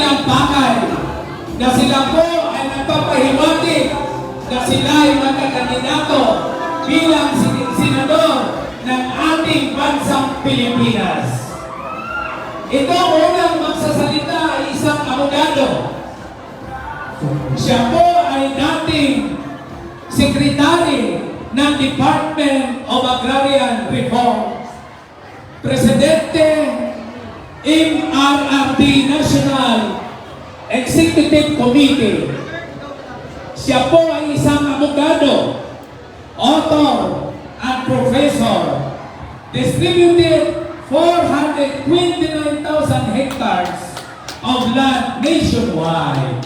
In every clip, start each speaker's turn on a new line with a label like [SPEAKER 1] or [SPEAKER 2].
[SPEAKER 1] kanilang pakay na sila po ay nagpapahiwatig na sila ay magkakandidato bilang senador ng ating bansang Pilipinas. Ito unang magsasalita ay isang abogado. Siya po ay dating sekretary ng Department of Agrarian Reform, Presidente MRRT National Executive Committee. Siya po ay isang abogado, author, and professor. Distributed 429,000 hectares of land nationwide.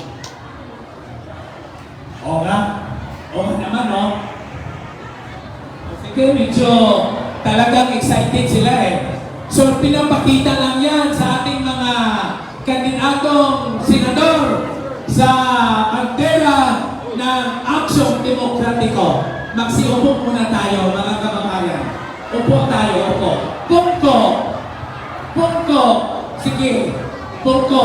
[SPEAKER 1] O nga naman, no? Sige, medyo talagang excited sila eh. So, pinapakita lang yan sa ating mga kandidatong senador sa bandera ng Aksyon Demokratiko. Magsiupo muna tayo, mga kababayan. Upo tayo, upo. Pungko. Pungko. Sige. Pungko.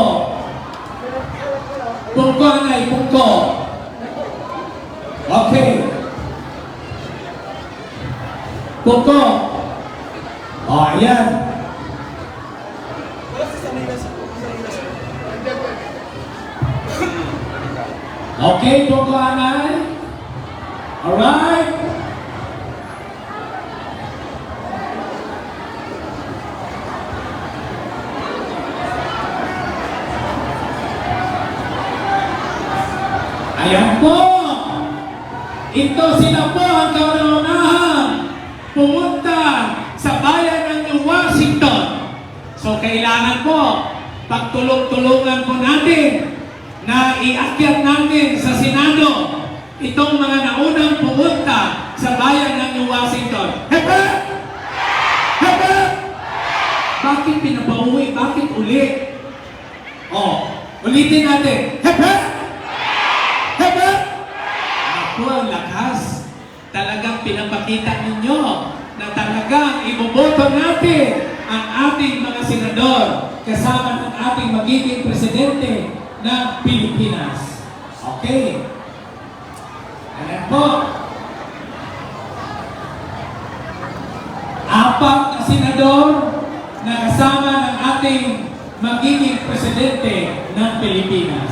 [SPEAKER 1] Pungko, anay. Pungko. Okay. Pungko. O, ayan. Okay, Pungko, anay. Alright. Ayan po. Ito sila po ang kauna-unahan pumunta sa bayan ng New Washington. So kailangan po pagtulong-tulungan po natin na iakyat natin sa Senado itong mga naunang pumunta sa bayan ng New Washington. Hepe! Hepe! Bakit pinapauwi? Bakit ulit? Ulitin natin. Hepe! Hepe! Ako ang lakas. Talagang pinapakita ninyo na talagang iboboto natin ang ating mga senador kasama ng ating magiging presidente ng Pilipinas. Okay. Ayan po. 4 na senador na kasama ng ating magiging presidente ng Pilipinas.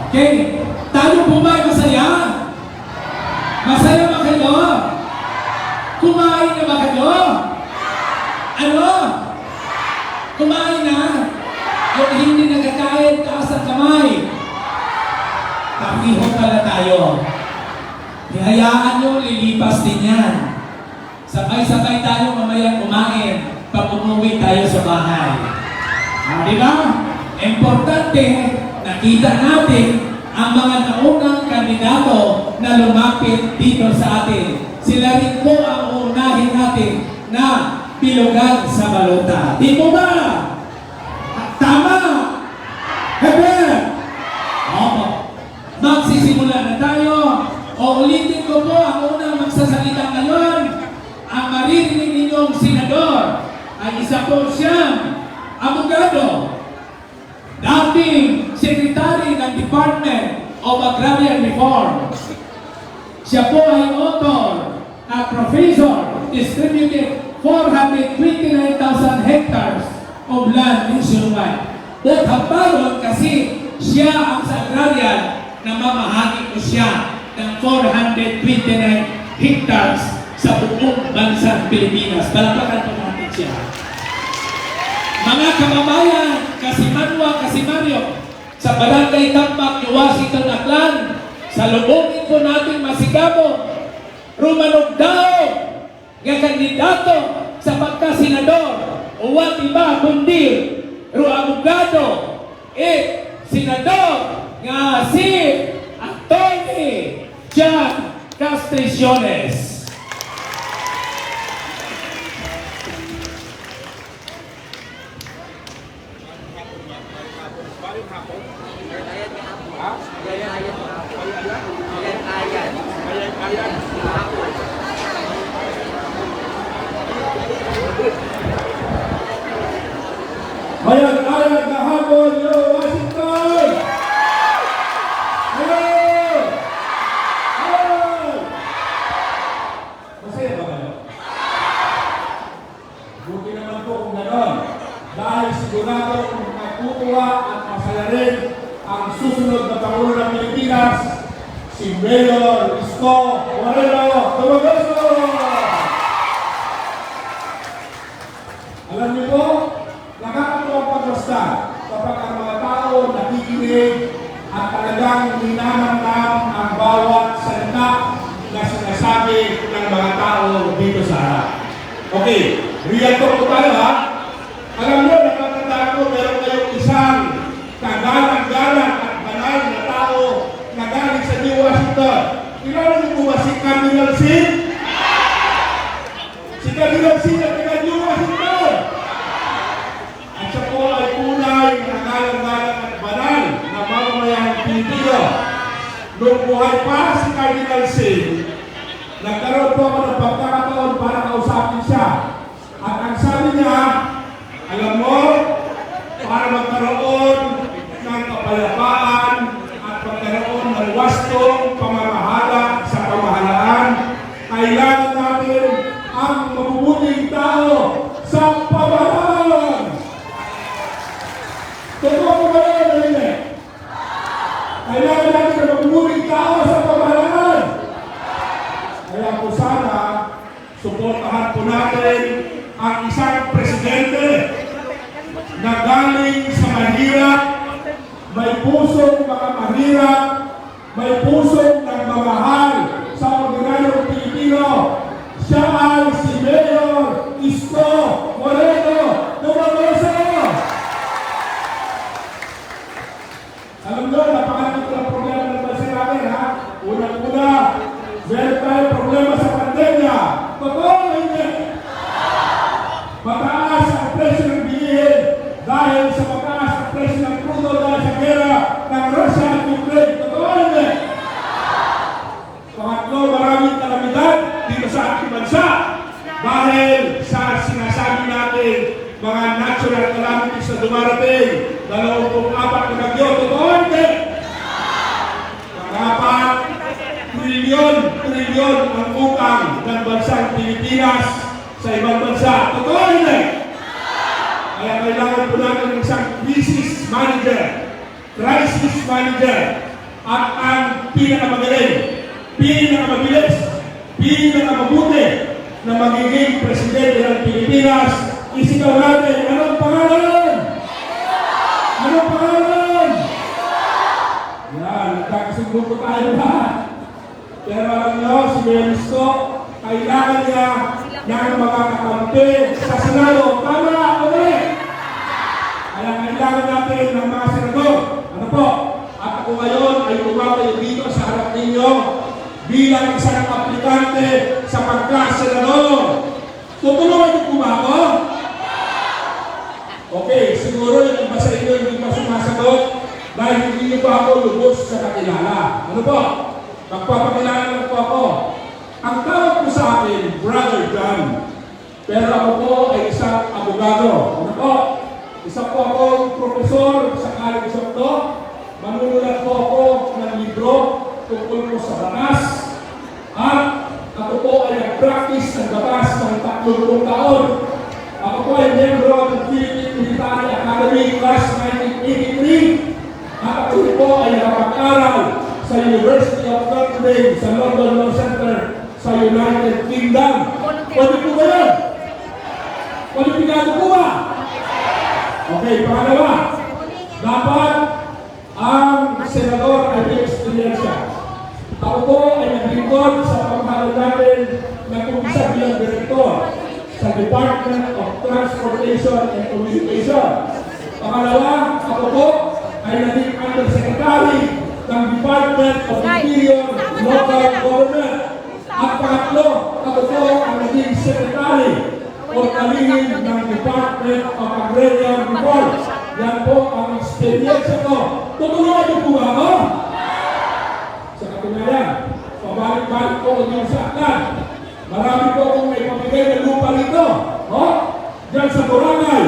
[SPEAKER 1] Okay. Tayo po ba ay masaya? Masaya ba kayo? Kumain na ba kayo? Ano? Kumain na? Yung hindi nagkakain, taas ang kamay. Pakiho pala tayo. Ihayaan nyo, lilipas din yan. Sabay-sabay tayo mamaya kumain pag umuwi tayo sa bahay. Di ba? Importante, nakita natin ang mga naunang kandidato na lumapit dito sa atin. Sila rin po ang uunahin natin na bilugan sa balota. Di mo ba? Tama! Hebe! Opo. Magsisimula na tayo. Ulitin ko po ang unang magsasalita ngayon. Ang maririnig ninyong senador ay isa po siyang abogado, dating secretary ng Department of Agrarian Reform. Siya po ay author at professor, distributed 429,000 hectares of land nationwide. At hamparon kasi siya ang sa agrarian na mamahagi ko siya ng 429 hectares sa buong bansang Pilipinas. Palapakan po natin siya. Mga kababayan, Kasimaryo, sa Barangay Tampak, New Washington, Aklan, salubungin po natin masigabo, rumanog daw, nga kandidato sa pagka-senador, uwat iba kundi ro abogado, senador nga si Atty. John Castriciones.
[SPEAKER 2] Ayat-ayat Bago, New Washington! Hello! Hello! Masaya ba kayo? Buti naman po kung gano'n. Dahil sigurado kung natutuwa at masaya rin ang susunod na Pangulo ng Pilipinas, si Mayor Isko Moreno Dumagoso! Alam niyo po, nakakatuwang pagmasdan kapag ang mga tao nakikinig at talagang ninanamnam ang bawat salita na sinasabi ng mga tao dito sa harap. Okay, real talk po tayo ha. Alam niyo, nakakatandaan ko, meron kayong isang kagalang-galang at banal na tao na galing sa New Washington. Kilala niyo po ba si Cardinal Sin? Si Cardinal Sin at taga New Washington. At siya po ay tunay na galang-galang at banal na mamamayang Pilipino. Noong buhay pa si Cardinal Sin, nagkaroon po ako ng pagkakataon para kausapin siya. At ang sabi niya, alam mo, para magkaroon ng kapayapaan at magkaroon ng wastong pamamahala sa pamahalaan, kailangan natin ang mabubuting tao sa pamahalaan. Totoo ko ba yun o hindi? Kailangan natin ang mabubuting tao sa pamahalaan. Kaya po sana, suportahan po natin ang isang presidente na galing sa mahirap, may pusong mga mahirap, may pusong nagmamahal sa ordinaryong Pilipino. Siya ay si Mayor Isko Moreno Dumagoso. Alam nyo, napakalaki ng problema ng bansa natin, ha? Unang-una, meron tayong problema sa pandemya. Totoo o hindi? Mataas ang presyo ng bilihin dahil sa mataas ang presyo ng crudo dahil sa gera ng Russia at Ukraine. Totoo o hindi? Pangatlo, maraming kalamidad dito sa ating bansa dahil sa sinasabi natin mga natural calamities na dumarating, 24 na bagyo. Totoo o hindi? Pang-apat, trilyon ang utang ng bansang Pilipinas sa ibang bansa. Totoo o hindi? Kaya kailangan po natin ng isang crisis manager at ang pinakamagaling, pinakamabilis, pinakamabuti na magiging presidente ng Pilipinas. Isigaw natin, anong pangalan? Anong pangalan? Yan, nagkakasumbong po tayo lahat. Pero alam nyo, si Merisco, kailangan niya ng mga kakampi sa Senado. Tama o hindi? Kaya kailangan natin ng mga senador. Ano po? At ako ngayon ay umakayo dito sa harap ninyo bilang isang aplikante sa pagka-senador. Tutulungan niyo po ba ako? Okay, siguro yung iba sa inyo hindi pa sumasagot dahil hindi niyo pa ako lubos sa kakilala. Ano po? Magpapakilala lang po ako. Ang tawag po sa akin, Brother John. Pero ako po ay isang abogado. Ano po? Isa po akong profesor sa College of Law. Manunulat po ako ng libro tungkol po sa batas. At ako po ay nag-practice ng batas ng 30 taon. Ako po ay membro ng Philippine Military Academy class 1983. At ako po ay nakapag-aral sa University of Notre Dame sa London Law Center sa United Kingdom. Pwede po ba yun? Kwalipikado po ba? Okay, pangalawa. Dapat ang senador ay may eksperyensya. Ako po ay naglingkod sa pamahalaan natin na kumpisa bilang direktor sa Department of Transportation and Communication. Pangalawa, ako po ay naging undersecretary ng Department of Interior Local Government. At pangatlo, ako po ang naging secretary o kalihim ng Department of Agrarian Reform. Yan po ang experience ko. Tutulungan niyo po ba ako? Sa katunayan, pabalik-balik po din sa aklan. Marami po akong may pamigay ng lupa rito. Diyan sa Boracay,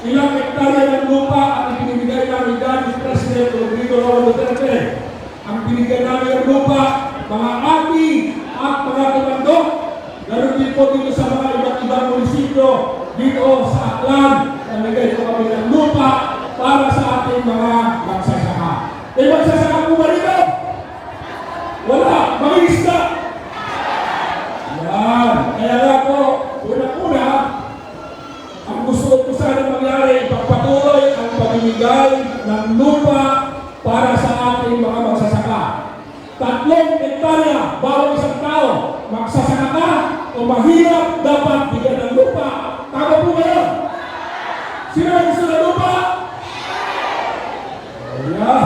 [SPEAKER 2] ilang hektarya ng lupa at ibinibigay mamimigay ng lupa para sa ating mga magsasaka. 3 hektarya bawat isang tao. Magsasaka ka o mahirap dapat bigyan ng lupa. Tama po ba yun? Sino ang gusto ng lupa? Yeah.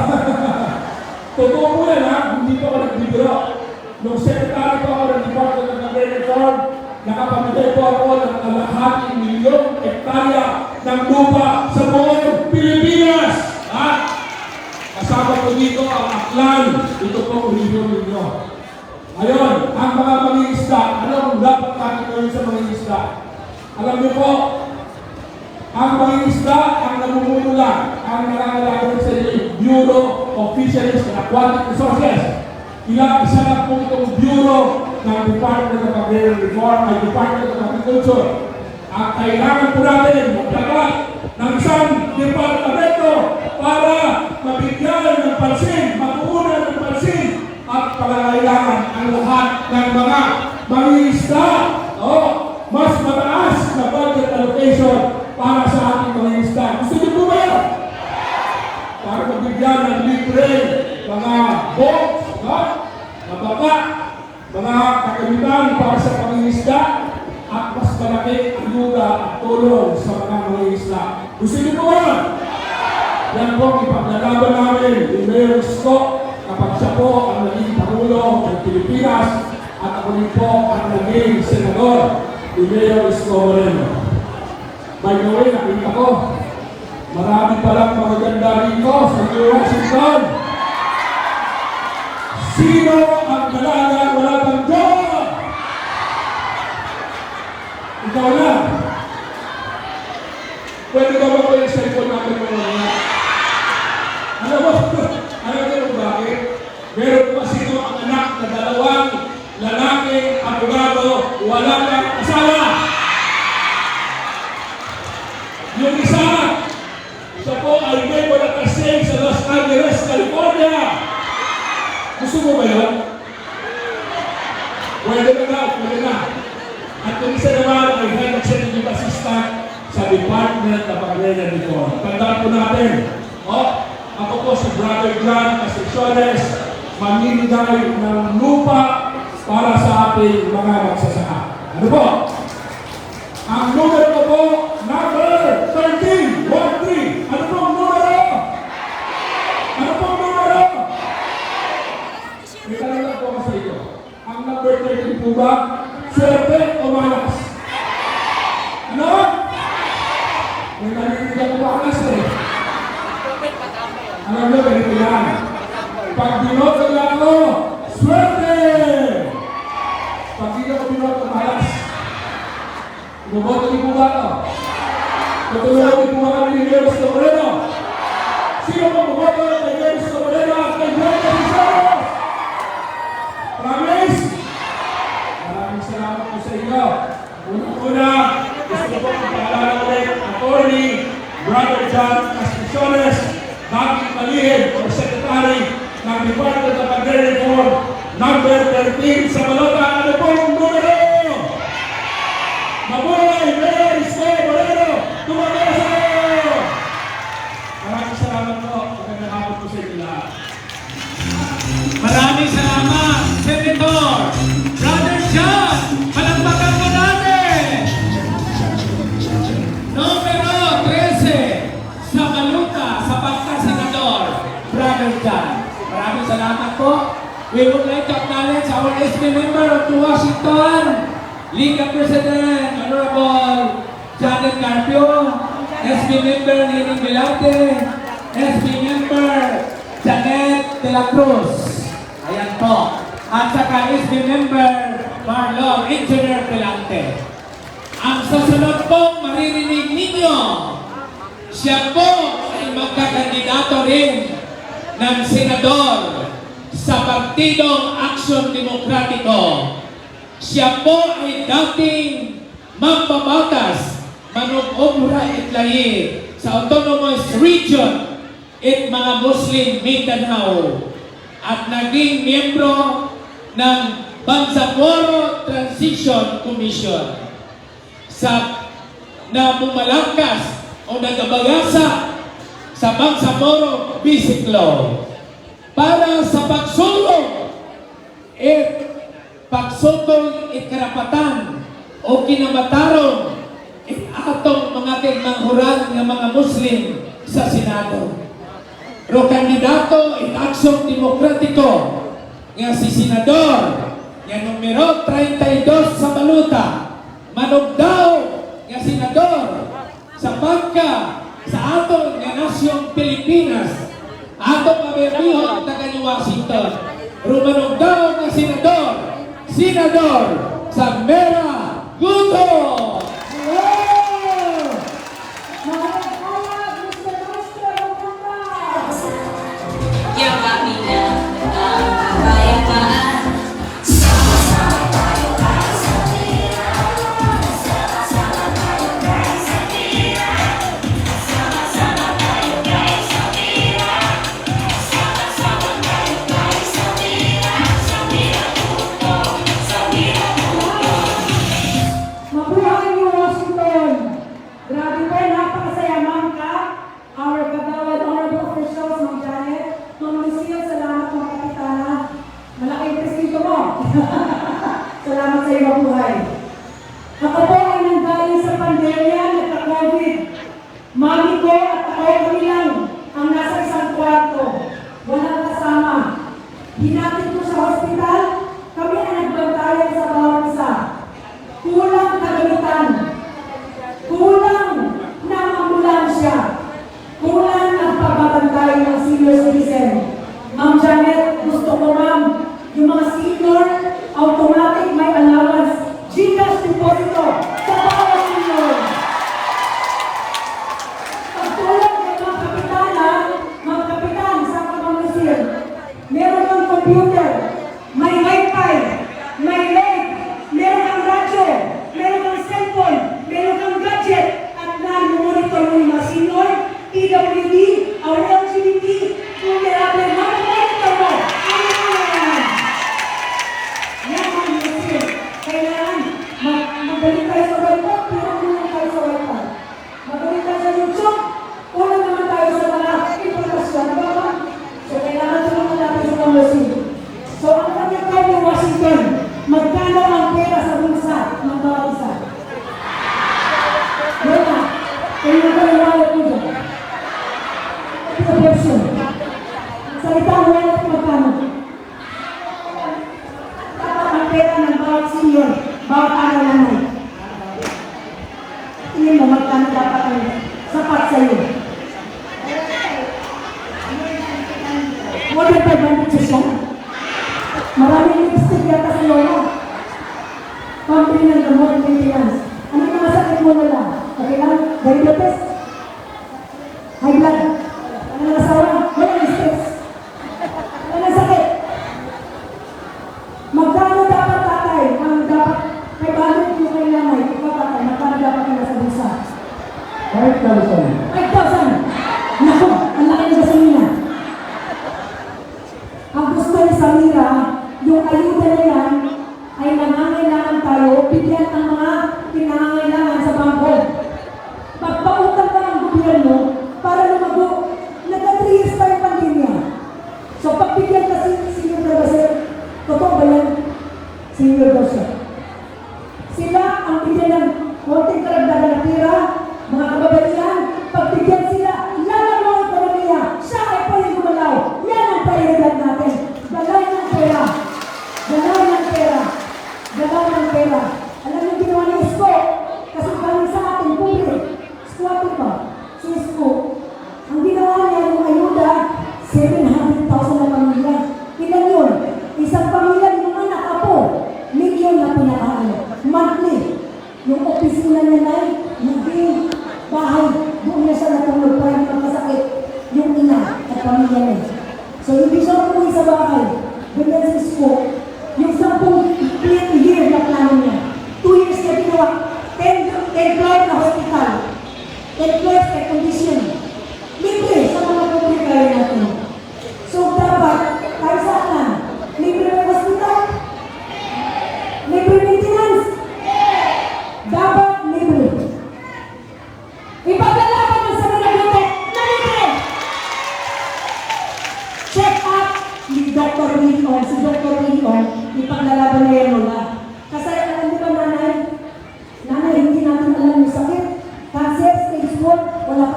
[SPEAKER 2] Totoo po yan ha, hindi pa ako nagbibiro. Nung secretary po ako ng Department of Agrarian Reform, nakapamigay po ako ng kalahating milyong hektarya ng lupa sa buong Pilipinas. Ha? Kasama po dito ang Aklan. Ito po ang review ninyo. Ngayon, ang mga mangingisda, ano ang dapat natin gawin sa mangingisda? Alam niyo po, ang mangingisda ang namumula, ang nangangalaga sa Bureau of Fisheries and Aquatic Resources. Isa lang po itong Bureau ng Department of Agrarian Reform ay Department of Agriculture. Ang kailangan po natin maglagat ng isang departamento para mabigyan ng pansin, matuunan ng pansin at pangangailangan ang lahat ng mga mangingisda. Mas mataas na budget allocation para sa ating mangingisda. Gusto niyo po ba yan? Para mabigyan ng libre mga boats, mga baka, mga kagamitan para sa pangingisda at mas malaki ang ayuda at tulong sa mga mangingisda. Gusto niyo po yan? Yan po ang ipaglalaban namin ni Mayor Isko kapag siya po ang naging Pangulo ng Pilipinas at ako rin po ang naging Senador ni Mayor Isko Moreno. By the way, nakita ko, marami palang mga ganda rito sa New Washington. Sino ang dalaga wala pang jowa? Ikaw na. Pwede ba ba yung cellphone natin mo na? Alam mo bakit? Meron pa sino ang anak na dalawang lalaki, abogado, wala pang asawa. Yung isa po ay member ng kasing sa Los Angeles, California. Gusto mo ba yun? Pwede na. At yung isa naman ay head executive assistant sa Department of Agrarian Reform. Tandaan po natin, ako po si Brother John Casticiones, mamimigay ng lupa para sa ating mga magsasaka. Ano po? Ang numero ko po, number 13, 1-3. Ano pong numero? Ano pong numero? May tanong lang po ako sa iyo. Ang number 13 po ba, swerte o malas? Ano? May naninig ako malas eh. Alam nyo, ganito yan. Pag binoto niya ako, swerte! Pag hindi ako binoto, malas. Bumoto ni po ba ito? Tutulungan ni po ba kami ni Mayor Isko Moreno? Sino po bumoto kay Mayor Isko Moreno at kay John Casticiones? Promise? Maraming salamat po sa inyo. Una-una, gusto ko pagpaalala ulit Attorney Brother John Casticiones, dating palihim o Secretary ng Department of Agrarian Reform, number 13 sa balota. Ano pong numero? Mabuhay Mayor Isko Moreno! Tumagasa! Maraming salamat po. Magandang hapon po sa inyo lahat.
[SPEAKER 1] Maraming salamat, Senator Brother John. Palakpakan po natin. Numero 13 sa baluta sa pagka-senador, Brother John. Maraming salamat po. We would like to acknowledge our SB member of the Washington, Liga President, Honorable Janet Carpio, SB member Nining Vilante, SB member Janet de la Cruz. Ayan po. At saka SB member Marlon Engineer Vilante. Ang susunod pong maririnig ninyo, siya po ay magkakandidato rin ng senador sa Partidong Aksyon Demokratiko. Siya po ay dating mambabatas manubobra itlayi sa Autonomous Region at mga Muslim Mindanao at naging miyembro ng Bangsamoro Transition Commission na bumalangkas o nagabagasa sa sa Bangsamoro Basic Law para sa pagsulong pagsukol karapatan o kinamatarong atong mga tigmanghuran ng mga Muslim sa Senado. Ro kandidato aksyon demokratiko nga si Senador nga numero 32 sa baluta, manugdaw nga senador sa pagka sa aton nga nasyong Pilipinas, atong mabibihon taga ni Washington. Rumanugdaw nga senador sa Mera Guto!
[SPEAKER 3] Yang kami na ang kapayapaan. Sama-sama tayo para sa tira. Sama-sama tayo para sa tira. Sama-sama tayo para sa tira. Sama-sama tayo para sa tira. Sa tira puto, sa tira puto.
[SPEAKER 4] Mabuhay niyo, Washington! Grabe po, napakasaya, Ma'am Ka, our kagawad honorable officials, Ma'am Janet, Ma'am Lucille, salamat mga kapitana. Malaking presito mo. Salamat sa iyo, mabuhay. Ako po ay nanggaling sa pandemya, nagka-COVID. Mami ko at ako kami lang ang nasa isang kwarto. Walang kasama. Hinatid ko sa hospital, kami ang nagbantayan sa bawat isa. Kulang kagamitan. Kulang ng ambulansya. Kulang ang pagbabantay ng senior citizen. Ma'am Janet, gusto ko ma'am, yung mga senior, automatic may allowance. GCash deposito sa bawat senior. Pagtulong ng mga kapitana, mga kapitan, sa Pamangusir, meron kang computer, may wifi, may LED, meron kang radyo, meron kang cellphone, meron kang gadget, at na-monitor mo yung mga senior, PWD, or LGBT, kung merable, monitor mo. Ano yan? Yan ang Muslim. Kailangan, magaling tayo sa wifi, pero muna tayo sa wifi. Magaling tayo sa YouTube, una naman tayo sa mga impormasyon, di ba ba? So, kailangan tulungan natin sa mga Muslim. So, ang kanyang tayo ng Washington, magkano ang pera sa bulsa ng bawat isa? Wala. Kaya na tayo wallet mo dyan. Ito ang version. Salita ang wallet mo magkano? Dapat ang pera ng bawat senior, bawat araw na nay. Tingin mo magkano dapat ang sapat sa iyo. More than 500 siya. Maraming lipstick yata sa lola. Pambili ng gamot, maintenance. Ano yung masakit mo na lang? Okay lang? Diabetes? High blood? Ano na asawa? Walang stress. Walang sakit. Magkano dapat tatay? Ang dapat, may balot yung kay nanay. Ikaw tatay, magkano dapat nila sa bulsa?
[SPEAKER 2] 5,000.
[SPEAKER 4] 5,000! Naku, ang laki ng gasolina. Ang gusto ni Samira, yung ayuda na yan, ay nangangailangan tayo, bigyan ang mga pinangangailangan sa bangko. Pagpautang pa ng gobyerno para lumago, nag-3 years pa yung pandemya. So pagbigyan kasi senior professor, totoo ba yan? Senior professor. Sila ang bigyan ng konting karagdagan na pira, mga kababalian, pagbigyan sila, lalang mga ekonomiya, siya ay pwede gumalaw. Yan ang prioridad natin. Dalawin ng pera. Dalawin ng pera. Dalawin ng pera. Alam niyo ginawa ni Isko? Kasi galing sa ating public. Squatting pa. Si Isko. Ang ginawa niya yung ayuda, 700,000 na pamilya. Ilan yun? Isang pamilya, yung anak, apo. Milyon na pinakaano. Monthly. Yung opisina niya na naging bahay. Doon niya siya natulog para hindi magkasakit yung ina at pamilya niya. So, hindi siya umuwi sa bahay. Ganyan si Isko. Yung 10 year na plano niya. 2 years niya ginawa. 10 employed na hospital. Employed air condition. Libre sa mga publikaya natin. So, dapat, tayo saan? Libre ng hospital? Libre maintenance? Dapat libre. Ipaglalakad ng sa mga luto na libre!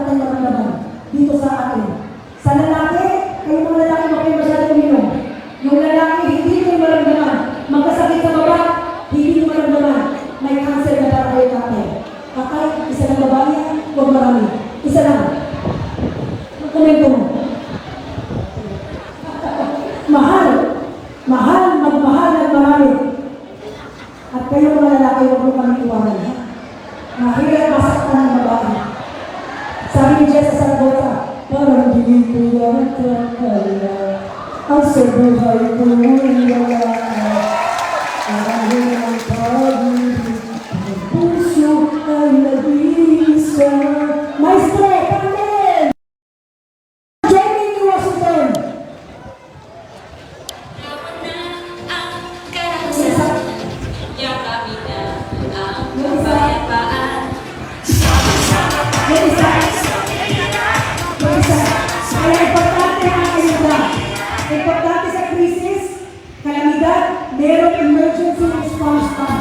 [SPEAKER 4] tayong maramdaman dito sa atin. Sa lalaki, kayo mga lalaki, huwag kayo masyadong uminom. Yung lalaki, hindi nyo maramdaman. Magkasakit sa baba, hindi nyo maramdaman. May cancer na darayo natin. Kakay, isa lang babae, huwag marami. Isa lang. Komento mo. Mahal. Mahal, magmahal ng marami. At kayo mga lalaki, huwag mo kami iwanan. Mahirap masaktan ng babae. Sabi ni Jess sa Saragota, parang hindi ko yan kakala. Ang sabuhay ko wala. Parang walang pag-ibig. Ang puso ay nag-iisa. Maestro, Pangin! Jamie ni Washington!
[SPEAKER 3] Yaman na ang karanasan, yakapin na ang kapayapaan. Sama-sama tayo tayo sa
[SPEAKER 4] Kaya importante ang ayuda. Importante sa krisis, kalamidad, merong emergency response fund.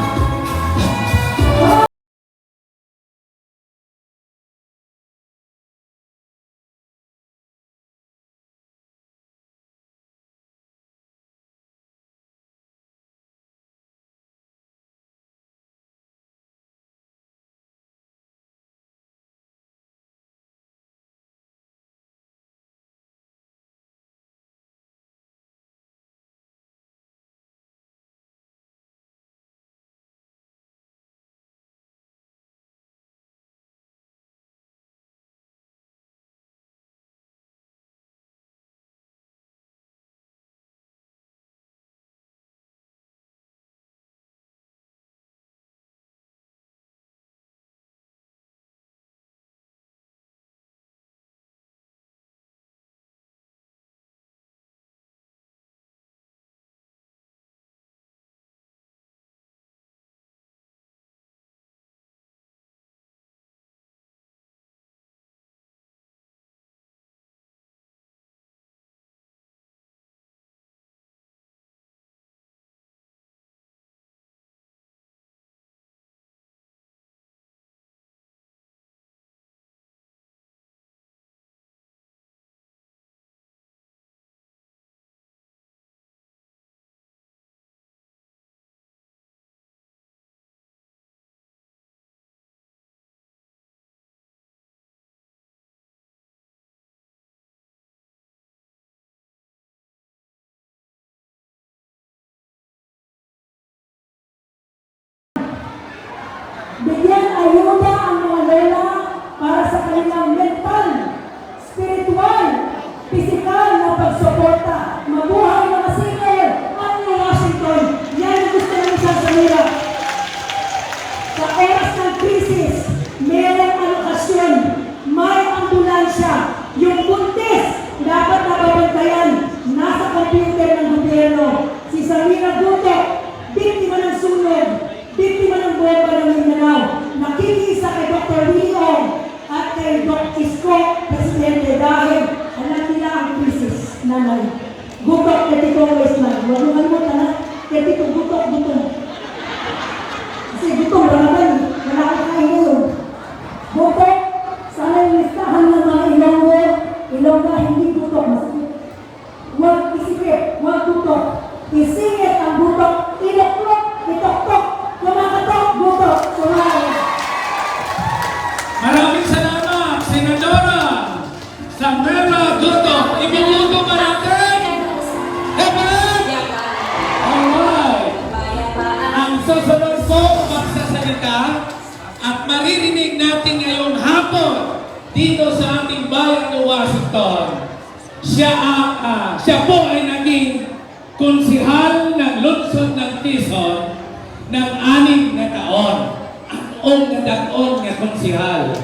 [SPEAKER 4] Bigyan ayuda ang mga lola para sa kanilang mental, spiritual, physical na pagsuporta. Mabuhay mga senior, ang New Washington. Yan ang gusto namin sa Samira. Sa oras ng krisis, merong alokasyon, may ambulansya. Yung buntis, dapat nababantayan. Nasa computer ng gobyerno. Si Samira Guto, biktima ng sunog, biktima ng bomba ng Mindanao, nakikiisa kay Dr. Leon at kay Dr. Isko, Presidente, dahil alam nila ang krisis, nanay. Gutok, ketitong wasteland. Huwag mo kalimutan na, ketitong gutok. Kasi gutok, ramadan, wala akong kain ngayon. Gutok, sana yung listahan ng mga Ilongga, hindi gutok, masakit. Huwag isipit, huwag gutok. Isingit ang gutok, iloklok, itoktok, kumakatok, gutok, sumaya.
[SPEAKER 1] Maraming salamat, Senadora Samira Guto. Ibinuto ba natin? Amen! Alright. Ang susunod po magsasalita at maririnig natin ngayong hapon dito sa ating bayan ng Washington. Siya po ay naging konsihal ng lungsod ng Quezon ng 6 na taon. Ang taon na konsihal.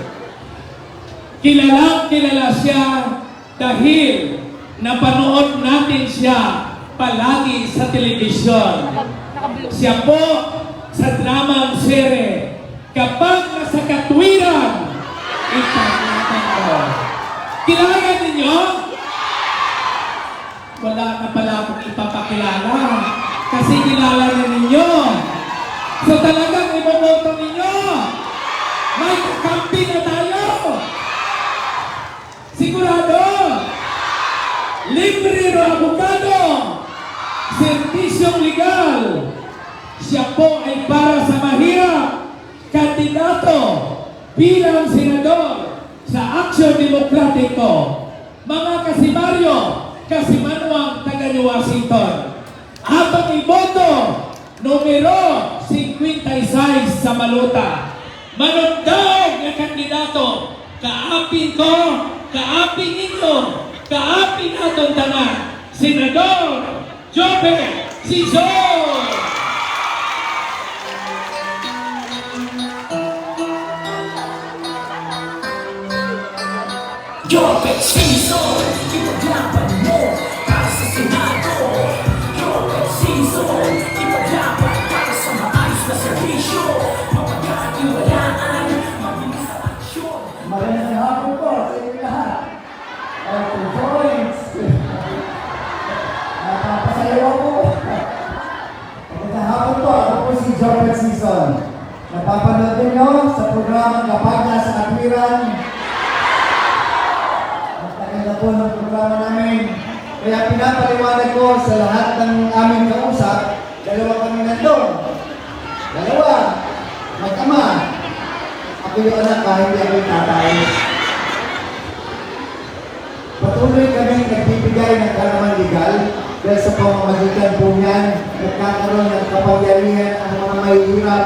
[SPEAKER 1] Kilala siya dahil napanood natin siya palagi sa telebisyon. Siya po sa dramang sere. Kapag nasa katwiran, ipaglaban ko. Kilala ninyo? Wala na pala akong ipapakilala kasi kilala na ninyo. So talagang iboboto ninyo. May kakampi na tayo. Sigurado? Libre o abogado? Serbisyong legal? Siya po ay para sa mahirap, kandidato bilang senador sa Aksyon Demokratiko. Mga kasibaryo, kasimanwang taga New Washington, habang iboto, numero 56 sa Maluta. Manundaog na kandidato, kaapin ko, kaapin ninyo, kaapin naton tanan, Senador Jope Sison!
[SPEAKER 5] Jope Sison, ipaglaban mo para sa Senado. Jope Sison, ipaglaban para sa maayos na serbisyo. Mapagkatiwalaan, mabilis sa aksyon.
[SPEAKER 6] Magandang hapon po sa inyo lahat. Points. Napapasayaw ako. Magandang hapon po. Ako po si Jope Sison. Napapanood ninyo sa programang Kapag Nasa Katwiran. Matagal na po ng programa namin. Kaya pinapaliwanag ko sa lahat ng aming kausap, dalawa kami nandun. Dalawa, mag-ama. Ako yung anak kahit hindi ako yung tatay. Patuloy kami nagbibigay ng kalaman legal dahil sa pamamagitan po niyan, nagkakaroon ng kapangyarihan ang mga mahihirap.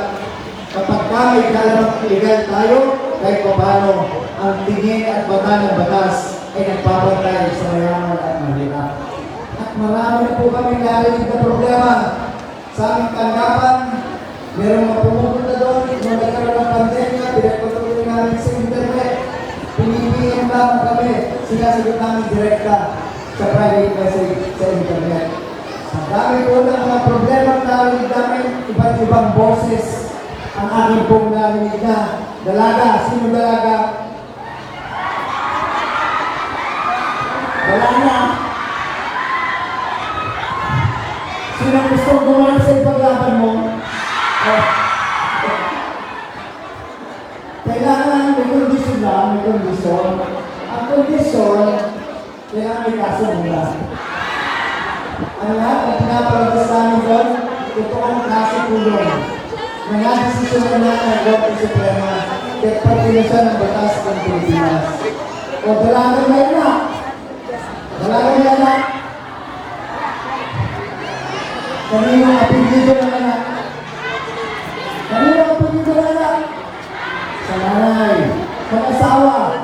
[SPEAKER 6] Kapag may kalaman legal tayo, kahit paano ang tingin at bata ng batas ay nagpapantay sa mayaman at mahirap. At marami na po kami narinig na problema sa aming tanggapan. Merong mga pumupunta doon, nung nagkaroon ng pandemya, pinagpatuloy namin sa internet. Pinipigyan lamang kami, sinasagot namin direkta sa private message sa internet. Ang dami po ng mga problema na narinig namin, iba't ibang boses ang aking pong narinig na. Dalaga, sino dalaga? Wala na. Sino gustong gumawa sa ipaglaban mo? Kailangan may kondisyon lang, may kondisyon. Ang kondisyon, kailangan may kaso mula. Ang lahat na pinapalagas namin doon, totoong kaso po doon. Nangadesisyon na na ng Korte Suprema, kaya pagpilusan ng batas ng Pilipinas. O dalagan na yun na. Dalagan na yun na. Kanino apelido ng anak? Kanino apelido ng anak? Sa nanay, sa asawa,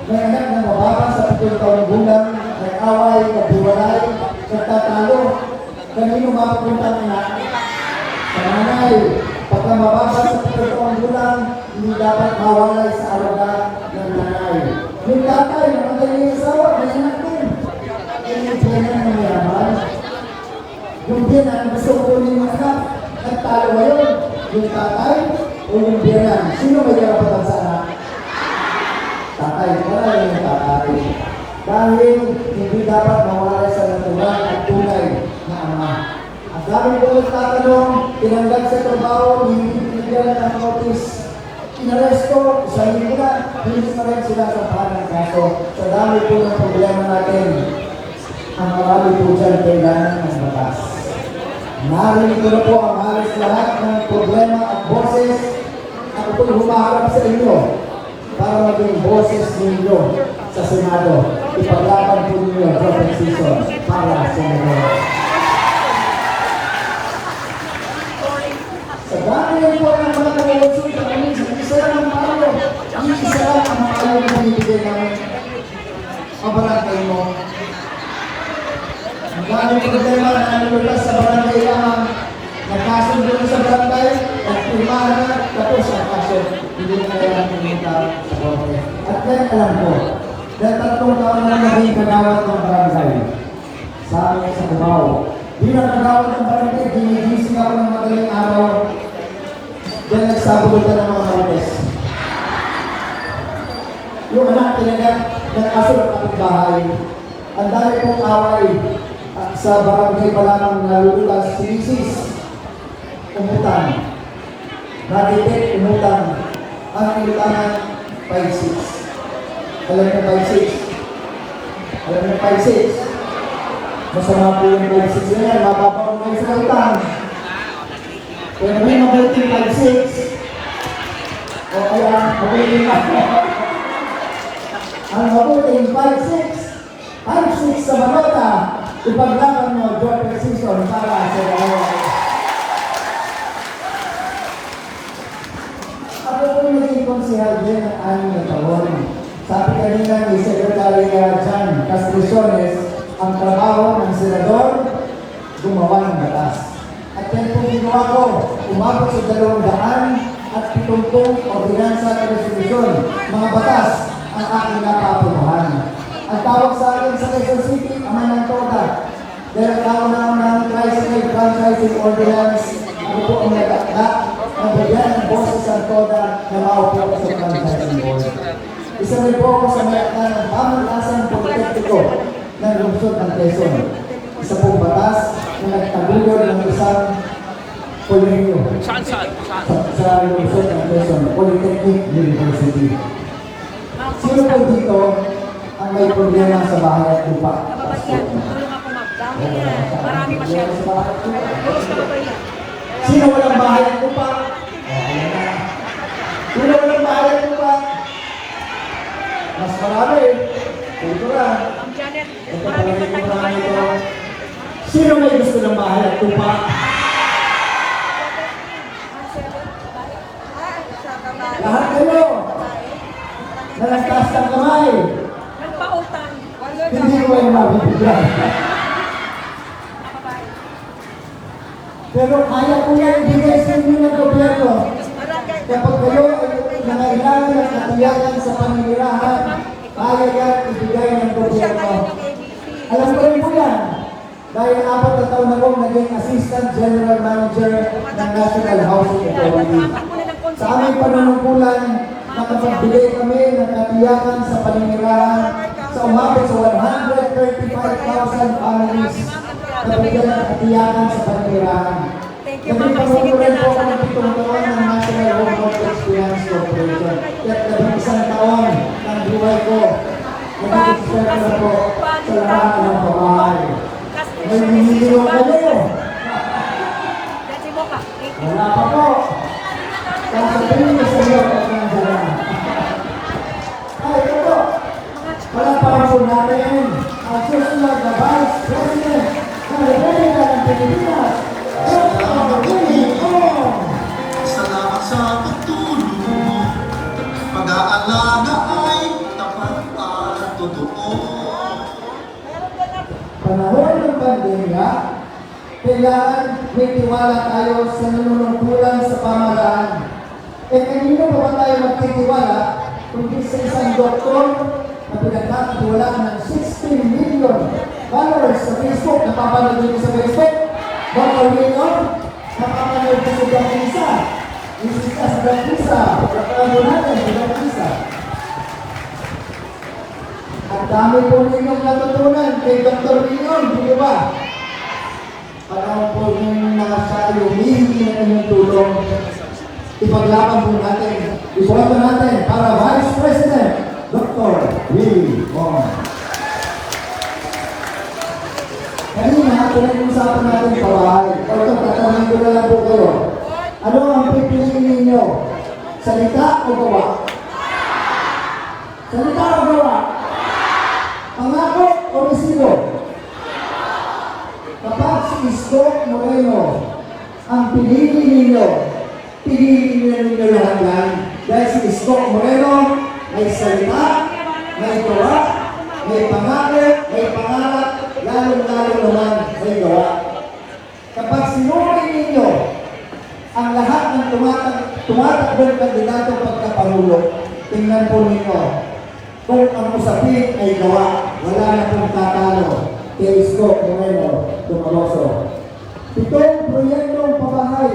[SPEAKER 6] may anak na mababa sa 7 taong gulang, may away, naghiwalay, nagtatalo. Kanino mapapunta ang anak? Sa nanay, pagka mababa sa 7 taong gulang, hindi dapat mawalay sa alaga ng nanay. Yung tatay, namatay niya yung asawa, may anak din. Yung biyanan na mayaman. Yung biyanan, gusto ko yung anak, nagtalo ngayon. Yung tatay, o yung biyanan, sino may karapatan sa anak? Tatay, wala yung tatay. Dahil hindi dapat mawala sa natural at tunay na ama. Ang dami ko nagtatanong, tinanggal sa trabaho, hindi pinigyan ng notice. Inaresto, isang linggo na, hindi pa rin sila sa ng kaso. Sa dami po ng problema natin, ang marami po dyan kailangan ng batas. Narinig ko na po ang halos lahat ng problema at boses. Ako po'y humaharap sa inyo para maging boses ninyo sa Senado. Ipaglaban po ninyo Jope Sison para sa Senado. Sa dami po ng mga nangungusod sa kami, isa lang ang palo. Isa lang ang mga ayaw na binibigay namin. Mabarangay mo. Ang dami problema na nalulas sa barangay lamang. Nagkasundo na sa barangay, nagpirmahan na, tapos ang kaso, hindi na kailangan pumunta sa korte. At yan alam ko, dahil 3 taon na naging kagawad ng barangay sa amin sa Cubao. Bilang kagawad ng barangay, ginigising ako ng madaling araw, dahil nagsabutan ng mga marites. Yung anak talaga, nag-aso ng kapitbahay. Ang dami pong away sa barangay pa lamang nalululas, sinisis. Umutan. Nagipit, umutan. Ang ilutangan, 5-6. Alam mo, 5-6. Alam niyo 5'6". Masama po yung 5'6 na yan, mababaw kayo sa utang. Pero may mabuting 5'6". O kaya, mabuting ang mabuting 5'6". 5'6" sa Balota, ipaglaban mo Joker Season para sa dalawa. Ako po yung naging konsehal din ng 6 na taon. Sabi kanina ni Secretary Jan Castriciones, ang trabaho ng senador, gumawa ng batas. At yan po ginawa ko, umabot sa 270 ordinansa at resolusyon, mga batas ang aking napapunuhan. Ang tawag sa akin sa Quezon City, Ama ng Toda. Dahil kauna ng Tricycle Franchising Ordinance, ako po ang nagakda, nabigyan ng boses ang Toda na maupo sa franchising board. Isa rin po ako sa mayakda ng pamatasan politiko ng lungsod ng Quezon. Isa pong batas na nagtagulod ng isang kolehiyo sa lungsod ng Quezon, Polytechnic University. Sino po dito ang may problema sa bahay at lupa?
[SPEAKER 4] Marami masyado.
[SPEAKER 6] Sino walang bahay at lupa? Ayan na. Sino walang bahay at lupa? Mas marami. Ito na. Ito marami ito. Sino may gusto ng bahay at lupa? Lahat kayo. Nalagtas ng kamay.
[SPEAKER 4] Nagpautang.
[SPEAKER 6] Hindi ko kayo mabibigyan. Pero kaya ko yan ibigay sa inyo ng gobyerno. Kapag kayo ay nangailangan ng katiyakan sa paninirahan, kaya yan ibigay ng gobyerno. Alam ko rin po yan. Dahil 4 na taon akong naging Assistant General Manager ng National Housing Authority. Sa aming panunungkulan, nakapagbigay kami ng katiyakan sa paninirahan sa umabot sa 135,000 families na bigyan ng katiyakan sa paninirahan. Naging panunungkulan po ako ng 7 taon ng National Home Mortgage Finance Corporation. At 11 taon ng buhay ko, nag-expert na po sa lahat ng pamahay. May hinihilo kayo. Wala pa po. Sasabihin ko sa iyo at nandiyan. Ay, ito po. Wala pa po natin ang susunod na Vice President ng Republika ng Pilipinas.
[SPEAKER 7] Salamat sa pagtulong mo. Pag-aalaga ay tapat at totoo.
[SPEAKER 6] Panahon ng pandemya, kailangan may tiwala tayo sa nanunungkulan sa pamahalaan. Kanino pa ba tayo magtitiwala kundi sa isang doktor na pinagkakatiwalaan ng 16 million followers sa Facebook? Napapanood nyo sa Facebook? Dr. William, napapanood ko sa Dr. Isa. Isis ka sa Dr. Isa. Napapanood natin sa Dr. Isa. Ang dami po ninyong natutunan kay Dr. William, di ba? Panahon po nyo na siya humihingi ng inyong tulong. Ipaglaban po natin, ibuhato natin para Vice President Dr. Willie Wong. Kanina, pinag-usapan natin pabahay. Ito, tatanungin ko na lang po kayo. Ano ang pipiliin ninyo? Salita o gawa? Salita o gawa? Pangako o resibo? Kapag si Isko Moreno ang pinili ninyo lahat yan. Dahil si Isko Moreno may salita, may gawa, may pangako, may pangarap, lalong-lalo naman may gawa. Kapag sinuri ninyo ang lahat ng tumatakbong kandidato pagkapangulo, tingnan po ninyo kung ang usapin ay gawa, wala na pong tatalo kay Isko Moreno Dumaroso. 7 proyektong pabahay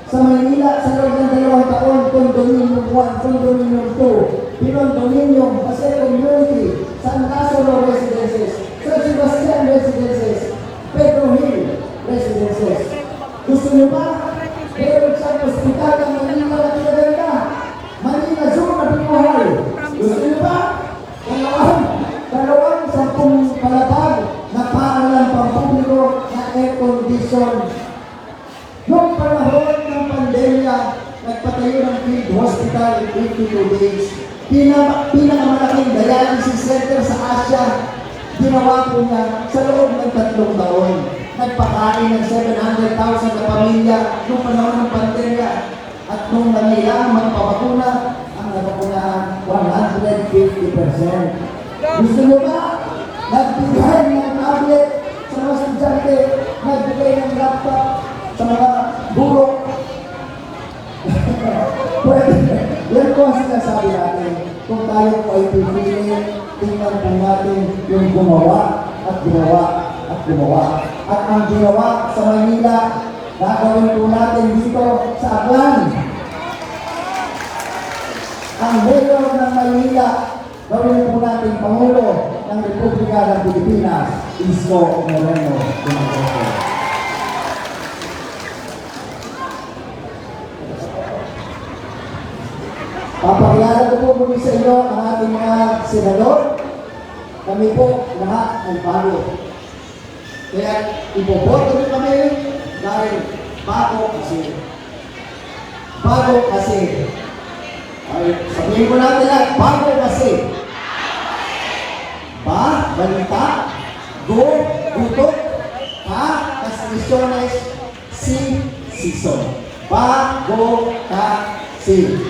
[SPEAKER 6] sa Maynila sa loob ng 2 taon, Condominium 1, Condominium 2, Pinondominium, Pasay Community, San Lazaro Residences, San Sebastian Residences, Pedro Hill Residences. Gusto niyo ba? Meron siyang hospital ng Manila na pinaganda. Manila Zoo na pinuhay. Gusto niyo ba? Dalawang 10 station. Noong panahon ng pandemya, nagpatayo ng field hospital in 82 days. Pinakamalaking dialysis center sa Asia, ginawa po niya sa loob ng 3 taon. Nagpakain ng 700,000 na pamilya noong panahon ng pandemya. At nung nangailangan magpapakuna, ang napakunahan 150%. Gusto nyo ba? Nagbigay ng tablet sa mga estudyante, nagbigay ng laptop sa mga guro. Pwede. Yan po ang sinasabi natin. Kung tayo po ay pipili, tingnan po natin yung gumawa at gumawa at gumawa. At ang ginawa sa Manila, gagawin po natin dito sa Aklan. Ang mayor ng Manila, gawin po natin Pangulo ng Republika ng Pilipinas, Isko Moreno Dumagoso. Papakilala ko po muli sa inyo ang ating mga senador. Kami po lahat ay bago. Kaya iboboto nyo kami dahil bago kasi. Bago kasi. Ay, sabihin ko natin lahat, bago kasi. Ba, balita, go, gutok, ka, kastisyones, si, season. Bago kasi.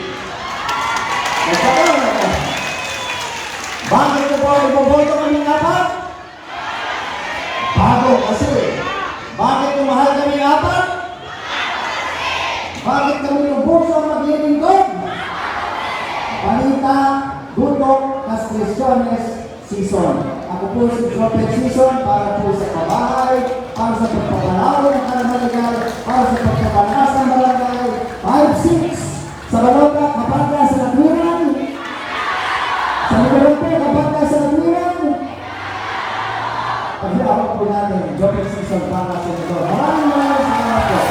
[SPEAKER 6] Nagkakaroon ako. Bakit ko po iboboto kami apat? Bago kasi. Bakit kumahal kami apat? Bakit kami lubos ang maglilingkod? Balita, gutok, kastisyones, season. Ako po si Trumpet Season para po sa kabahay, para sa pagpapalawin ng karamaligal, para sa pagpapanas ng barangay, 5-6, sa Balota, kapag sa Naturan, sa Migalompe, kapag sa Naturan, pag-iawag po natin, Trumpet Season para sa ito. Maraming salamat po.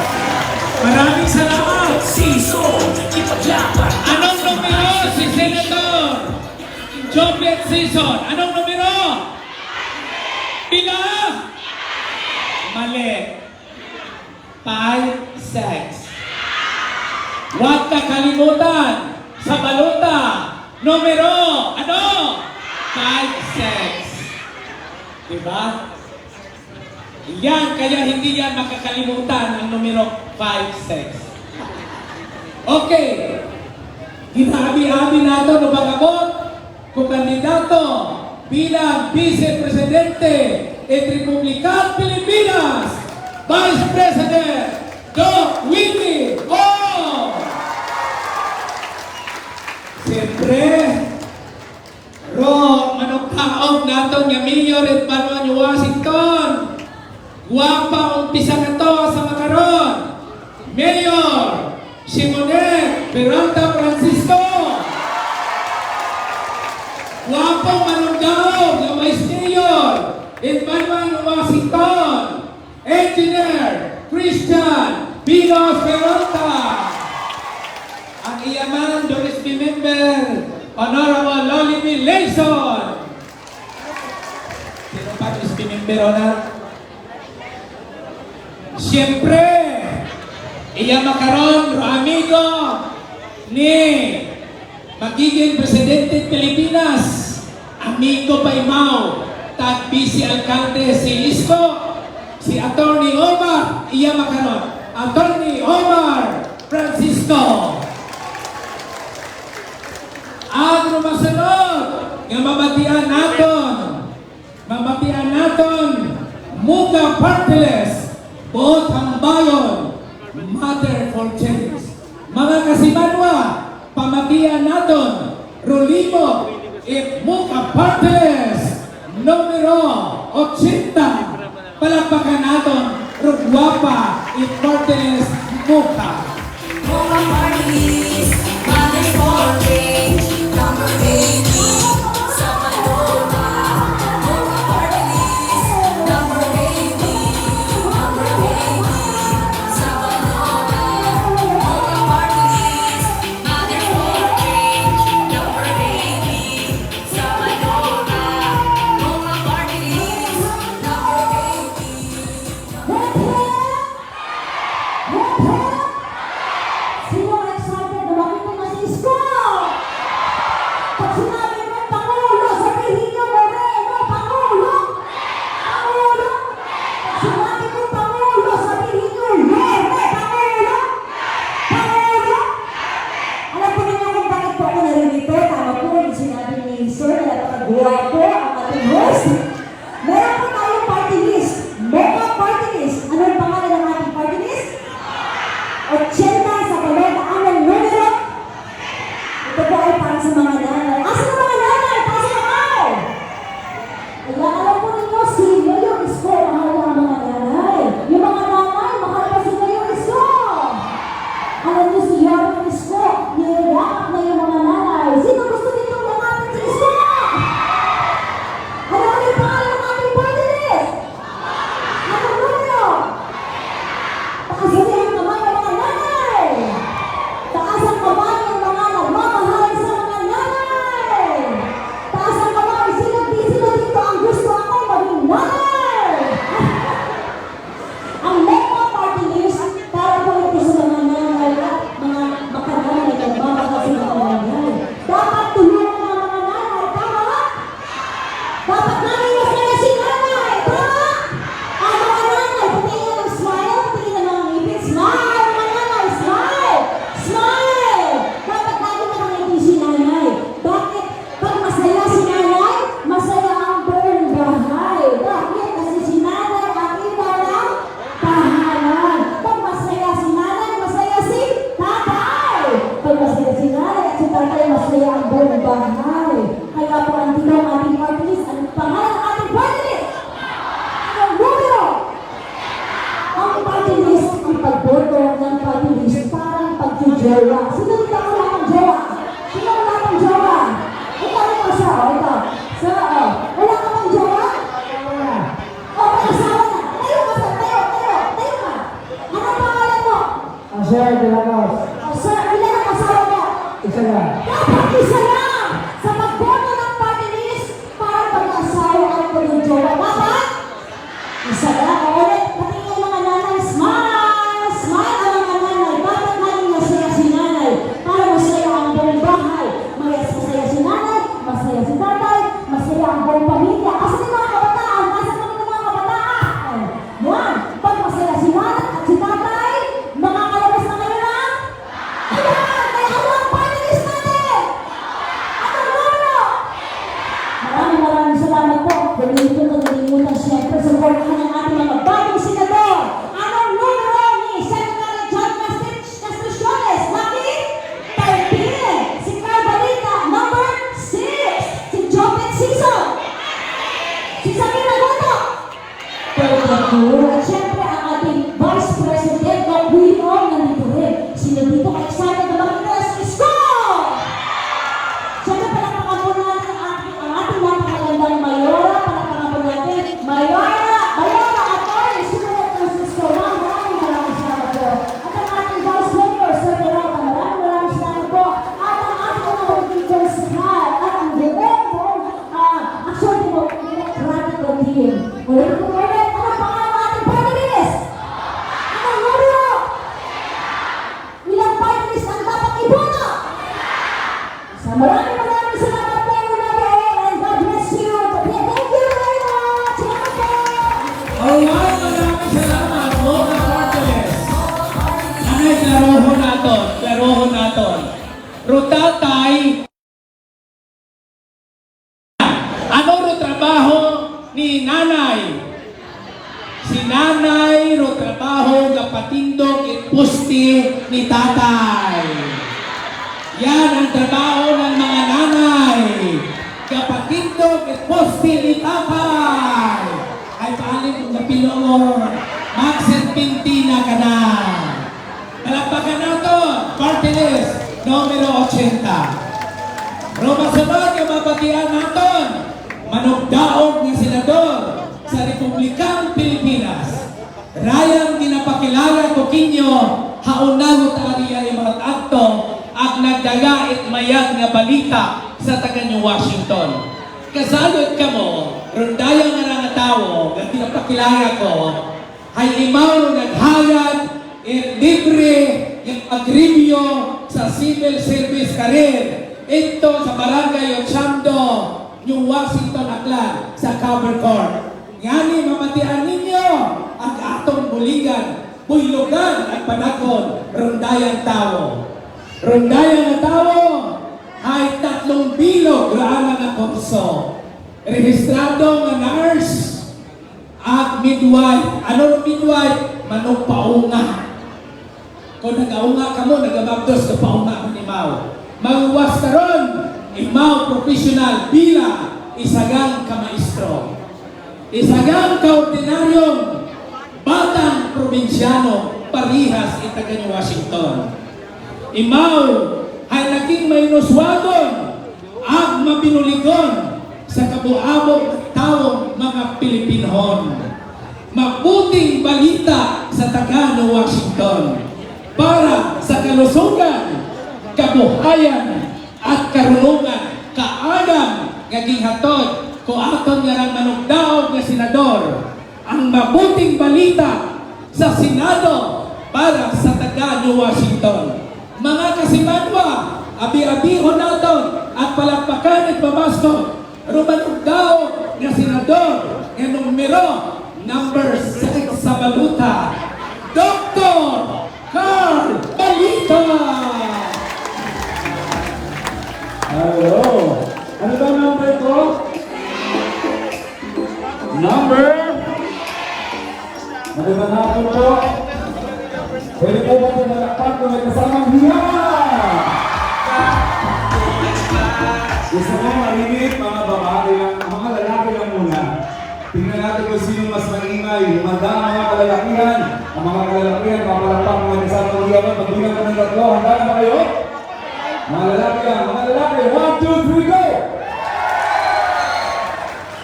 [SPEAKER 1] Maraming salamat!
[SPEAKER 5] Season, ipaglaban.
[SPEAKER 1] Anong numero si Senator Jovet Season? Anong numero? Pila? Mali. 5-6. Huwag kakalimutan sa balota. Numero, ano? 5-6. Diba? Yan, kaya hindi yan makakalimutan ang numero 5-6. Okay. Ginabi-abi nato no bagabot kung kandidato bilang Vice Presidente at Republikan Pilipinas, Vice President Doc Willie O. Siyempre, manukhaog nato niya Mayor at Manuel Washington. Guwapa umpisa na to sa makaron. Mayor Simonet Peralta Francisco. Guwapong manunggaw ng Vice Mayor at Manuel Washington. Engineer Christian Pinos Peralta. Ang iyaman Doris B. Member Honorable Loli B. Layson. Sino pa Doris B. Member Honor? Siyempre, iya makaron amigo ni magiging Presidente Pilipinas, amigo pa imaw, tag Vice Alcalde si Isko, si Attorney Omar, iya makaron, Attorney Omar Francisco. Ang masunod, nga mamatian naton, Muga Partiles, Both Hambayon, Mother for Change. Mga kasimanwa, pamatian naton, Rolimo, at Muga Partiles, numero 80. Palakpakan naton, Rugwapa, at Partiles, Muga.
[SPEAKER 3] Mga parties, Mother for Change, number 80, sa Manila. Mga parties, number 80, number 80, sa Manila. Mga parties, Mother for Change, number 80, sa Manila. Mga parties, number 80.
[SPEAKER 4] guwapo ang ating host. Meron po tayong party list. Mocha party list. Ano ang pangalan ng ating party list? 80 sa balota. Anong numero? Ito po ay para sa mga nanay. Asa ng mga nanay? Taas ang kamay! Kaya alam po ninyo, sino yung isko? Mahal ang mga nanay. Yung mga nanay, mahal pa sila yung isko. Alam niyo si Yorong isko, nililakap na yung mga nanay. Sino gusto nitong yakapin si isko? Ano yung pangalan ng ating party list? Anong numero? Taasan niyo ang kamay ng mga nanay. Taas ang kamay ng mga nagmamahal sa mga nanay. Taas ang kamay. Sino dito ang gusto akong maging nanay? Ang Mocha party list para po ito sa mga nanay at mga makananay at nagmamahal sa mga nanay. Dapat tulungan ang mga nanay. Tama? Dapat namin masaya si nanay. Tama? Ang mga nanay, patingin ng smile, patingin ng mga ngipin. Smile! Mga nanay, smile! Smile! Dapat natin nakangiti si nanay. Bakit? Pag masaya si nanay, masaya ang buong bahay. Bakit? Kasi si nanay ang ina ng tahanan. Pag masaya si nanay, masaya si tatay. Pag masaya si nanay at si tatay, masaya ang buong bahay. Kaya po ang tinong ating party list. Anong pangalan ng ating party list? Anong numero? Ang party list, ang pagboto ng party list, parang pagjujowa. Sino dito ang wala kang jowa? Sino wala kang jowa? Ikaw rin siya, o ikaw. So, wala ka bang jowa? O, may asawa na. Tayo ka sa, tayo ka. Anong pangalan mo?
[SPEAKER 6] Sir, de la Cruz.
[SPEAKER 4] O, sir, ilan ang asawa mo?
[SPEAKER 6] Isa lang.
[SPEAKER 4] Dapat isa lang! Sa pagboto ng party list, parang pag-asawa ang pag-jowa. Dapat? Isa lang. O, ulit, patingin ang mga nanay. Smile! Smile ang mga nanay. Bakit namin masaya si nanay? Para masaya ang buong bahay. Masaya si nanay, masaya si tatay, masaya ang buong pamilya. Kasi yung mga kabataan, nasa kami ng mga kabataan. Yan! Pag masaya si nanay at si tatay, makakalabas na kayo na? Ayan! May ano ang party list natin? Anong numero? Maraming salamat po. Gawin ko nalilimutan siyempre sa portahan ng ating mga bagong senador. Anong numero ni Senator John Castriones? Lucky 13. Si Carl Balita, number 6. Si Jopet Sison. Si Samir Nagoto. 32. At siyempre ang ating Vice President, Doc William, nandito rin. Sino dito ka-excited na makita si Isko? Siyempre, palakpakan po natin ang ating napakagandang Mayora. Palakpakan po natin, Mayora, Atty. Sumunod na si Isko. Maraming salamat po. At ang ating Vice Mayor, Sir Peralta, maraming salamat po. At ang ating mga teachers at ang buong actually po, practical team. Ulit po ulit, ano pangalan ng ating party list? Anong numero? Ilang party list ang dapat iboto? Sa maraming salamat po, and God bless you. Thank you very much. Salamat po.
[SPEAKER 1] Alright, maraming salamat. Mocha party list. Nanay, klarohon naton. Klarohon naton. Rutatay. Ano ro trabaho ni nanay? Si nanay ro trabaho kapatindog itpusti ni tatay. Yan ang trabaho ng mga nanay. Kapatindog itpusti ni tatay. Ay paalim kung napilong magserpinti na ka na. Palakpakan nato, party list, numero 80. Roma sabag ang mabatian naton. Manugdaog ng senador sa Republikang Pilipinas. Rayang ginapakilala ko kinyo, haunagot ariya yung mga akto at nagdagait mayat nga balita sa taga New Washington. Kasalot ka mo, rundayang nga tao na pinapakilala ko, ay imaw naghayag libre yung agribyo sa civil service career. Ito sa Barangay Ochando, New Washington, Aklan, sa Cover Court. Ngani mamatian ninyo ang atong buligan, buylogan at panakon, rundayang tao. Rundayang na tao ay 3 bilog raan ang kurso. rehistrado nga nurse at midwife. Ano midwife? Manong paunga. Kung nag-aunga ka mo, nag-ababdos ka paunga mo imaw. Magwas ka ron, imaw professional bila isagang kamaestro. Isagang kaordinaryong batang probinsyano parihas itaga ni Washington. Imaw ay naging mainuswagon at mabinuligon sa kabuabog ng taong mga Pilipinhon. Mabuting balita sa taga ng Washington para sa kalusugan, kabuhayan at karunungan kaagam ngaging hatod ko aton nga ng manugdaog na senador ang mabuting balita sa Senado para sa taga ng Washington. Mga kasimanwa, abi-abihon naton at palakpakan at pamasko rumanugdaog na senador nga numero number 6 sa baluta, Dr. Carl Balita!
[SPEAKER 2] Hello! Ano ba ang number ko? Number? Magandang hapon po. Pwede po ba ito nalakpan kung may kasamang hiya? Gusto mo marinig mga babae lang, mga lalaki lang muna. Tingnan natin kung sino mas maingay. Humanda ang mga kalalakihan. Ang mga kalalakihan, papalakpak mga kasamang hiya. Magbilang ko ng tatlo. Handa na ba kayo? Mga lalaki lang, mga lalaki. 1, 2, 3, go!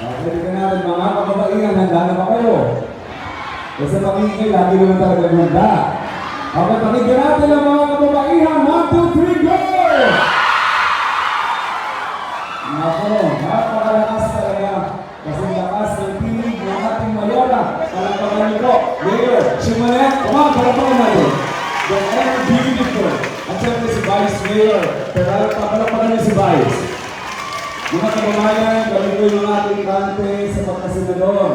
[SPEAKER 2] Okay, tingnan natin mga kababaihan. Handa na ba kayo? Kasi pag-ingay, lagi naman talaga handa. Okay, pakinggan natin ang mga kababaihan. 1, 2, 3, go! Ako, napakalakas talaga. Kasi lakas ng pinig ng ating mayora. Palakpakan niyo po. Mayor, Shimanet, palakpakan natin. The ever beautiful. At syempre si Vice Mayor. Pero palakpakan niyo si Vice. Mga kababayan, gawin ko yung ating kante sa pagkasenador.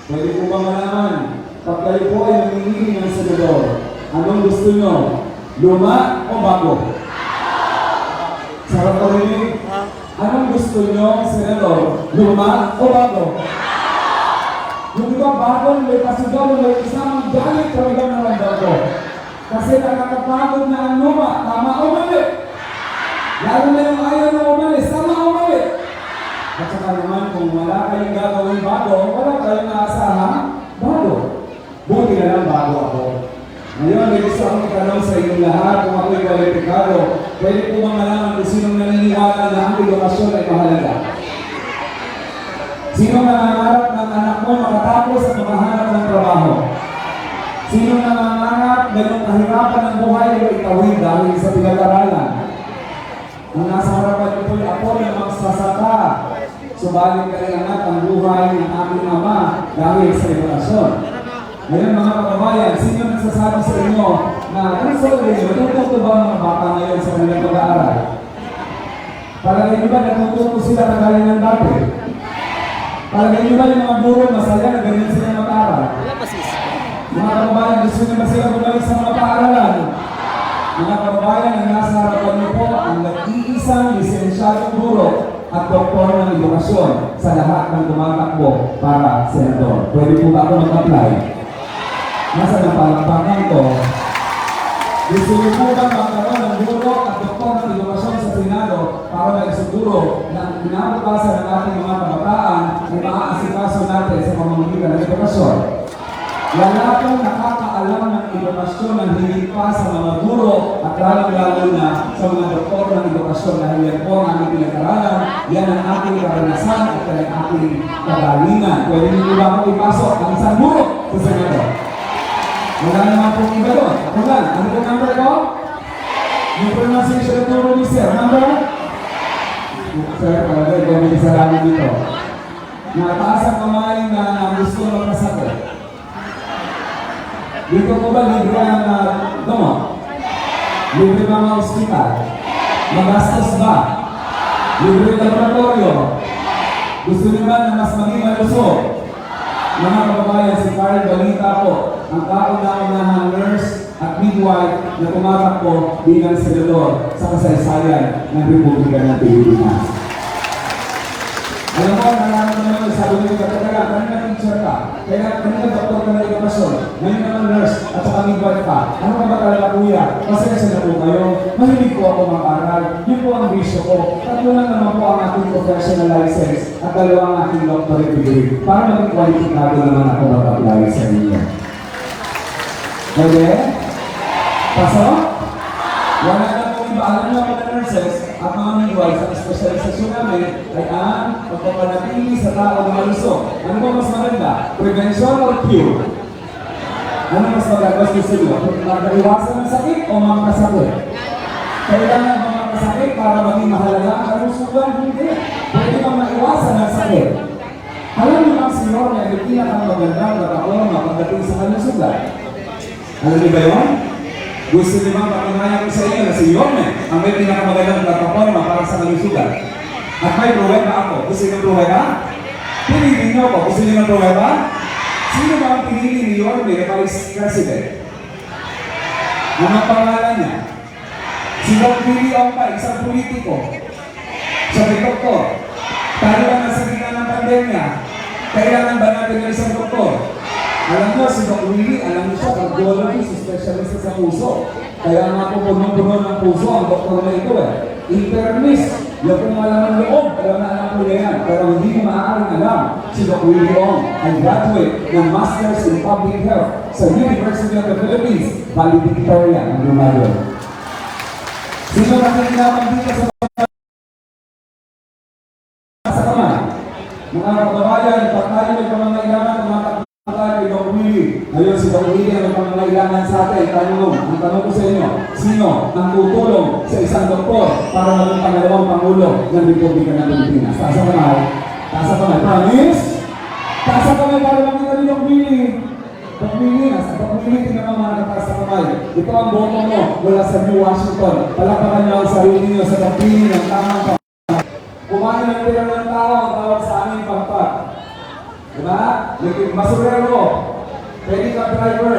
[SPEAKER 2] Pwede po ba malaman? Pag kayo po ay nanginginig ng senador, anong gusto nyo? Luma o bago? Sarap ko rin. Anong gusto nyo, senador? Luma o bago? Yung iba bago, may pasigaw, may isang galit kami lang naramdam ko. Kasi nakakapagod na ang luma, tama o mali? Lalo na yung ayaw na umalis, tama o mali? At saka naman, kung wala kayong gagawin bago, wala kayong naasahan, bago. Buti na lang bago ako. Ngayon, may gusto akong itanong sa inyong lahat kung ako'y kwalipikado. Pwede po bang malaman kung sinong naniniwala na ang edukasyon ay mahalaga? Sino nangangarap ng anak mo makatapos at makahanap ng trabaho? Sino nangangarap na yung kahirapan ng buhay ay itawid dahil sa pinag-aralan? Ang nasa harapan ko po'y ako na magsasaka. Subalit kailangan ang buhay ng aming ama dahil sa edukasyon. Ngayon mga kababayan, sino nagsasabi sa inyo na ano sa inyo, natututo ba ang mga bata ngayon sa kanilang pag-aaral? Palagay nyo ba natututo sila na gaya ng dati? Palagay nyo ba yung mga guro masaya na ganyan sila mag-aaral? Mga kababayan, gusto nyo ba sila bumalik sa mga paaralan? Mga kababayan, ang nasa harapan nyo po ang nag-iisang lisensyadong guro at doktor ng edukasyon sa lahat ng tumatakbo para senador. Pwede po ba ako mag-apply? Nasa napalakpakan ko, gusto niyo po ba magkaroon ng guro at doktor ng edukasyon sa Senado para maisiguro na pinapapasan ng ating mga kabataan ay maaasikaso natin sa pamamagitan ng edukasyon? Wala pong nakakaalam ng edukasyon ng higit pa sa mga guro at lalong-lalo na sa mga doktor ng edukasyon dahil yan po ang aming pinag-aralan, yan ang ating karanasan at yan ang ating kagalingan. Pwede niyo ba ako ipasok ang isang guro sa Senado? Wala naman pong iba doon. Ako lang. Ano po number ko? Yung pronunciation ng turo ni Sir. Number? Sir, palagay, gawin isa lang dito. Nataas ang kamay na gusto magkasakot. Dito ko ba libre ang gamot? Libre ba mga ospital? Magastos ba? Libre laboratorio? Gusto niyo ba na mas maging malusog? Mga kababayan, si Carl Balita po, ang kauna-unahang nurse at midwife na tumatakbo bilang senador sa kasaysayan ng Republika ng Pilipinas. Alam mo, nararamdaman mo, sabi mo yung katagalan, kanina teacher ka, kanina doktor ka na edukasyon, ngayon naman nurse, at saka midwife ka. Ano ka ba talaga kuya? Pasensya na po kayo. Mahilig po ako mag-aral. Yun po ang bisyo ko. Tatlo lang naman po ang ating professional license at dalawa ang ating doctorate degree para maging kwalipikado naman ako mag-apply sa inyo. Okay? Pasok? Wala na po iba. Alam nyo mga nurses at mga midwives, ang espesyalisasyon namin ay ang pagpapanatili sa tao na malusog. Ano ba mas maganda? Prevention or cure? Ano mas maganda sa gusto? Magkaiwasan ng sakit o mga kasakit? Kailangan ba mga kasakit para maging mahalaga ang kalusugan? Hindi. Pwede bang maiwasan ng sakit? Alam niyo mga senyor na hindi ang magandang plataforma pagdating sa kalusugan? Alam niyo ba yun? Gusto niyo bang patunayan ko sa inyo na si Yorme ang may pinakamagandang plataforma para sa kalusugan? At may pruweba ako. Gusto niyo ng pruweba? Pinili niyo ako. Gusto niyo ng pruweba? Sino ba ang pinili ni Yorme na Vice President? Anong pangalan niya? Si Dr. Billy Ongpay, isang politiko. Siya may doktor. Tayo lang nasa gitna ng pandemya. Kailangan ba natin ng isang doktor? Alam mo, si Dr. Willie, alam mo siya, cardiologist, specialist sa puso. Kaya nga po punong-puno ng puso ang doktor na ito eh. Internist, yung kung alam ng loob, alam na alam ko na yan. Pero hindi ko maaaring alam, si Dr. Willie Ong ay graduate ng Masters in Public Health sa University of the Philippines, Valle Victoria, ang lumayo. Sino nakikilaman dito sa kamay? Mga kababayan, pag tayo may pamangailangan, kay Dr. Willie. Ngayon si Dr. Willie ang pangangailangan sa atin. Ang tanong ko sa inyo, sino ang tutulong sa isang doktor para maging pangalawang pangulo ng Republika ng Pilipinas? Taas ang kamay. Taas ang kamay. Promise? Taas ang kamay para makita ni Dr. Willie. Dr. Willie, Dr. Willie, tingnan mo mga nakataas ang kamay. Ito ang boto mo mula sa New Washington. Palakpakan niyo ang sarili niyo sa Dr. Willie ng tamang pangalaman. Kumain ng pera ng tao ang tawag sa aming pagpag. Diba? Basurero, pwede ka driver.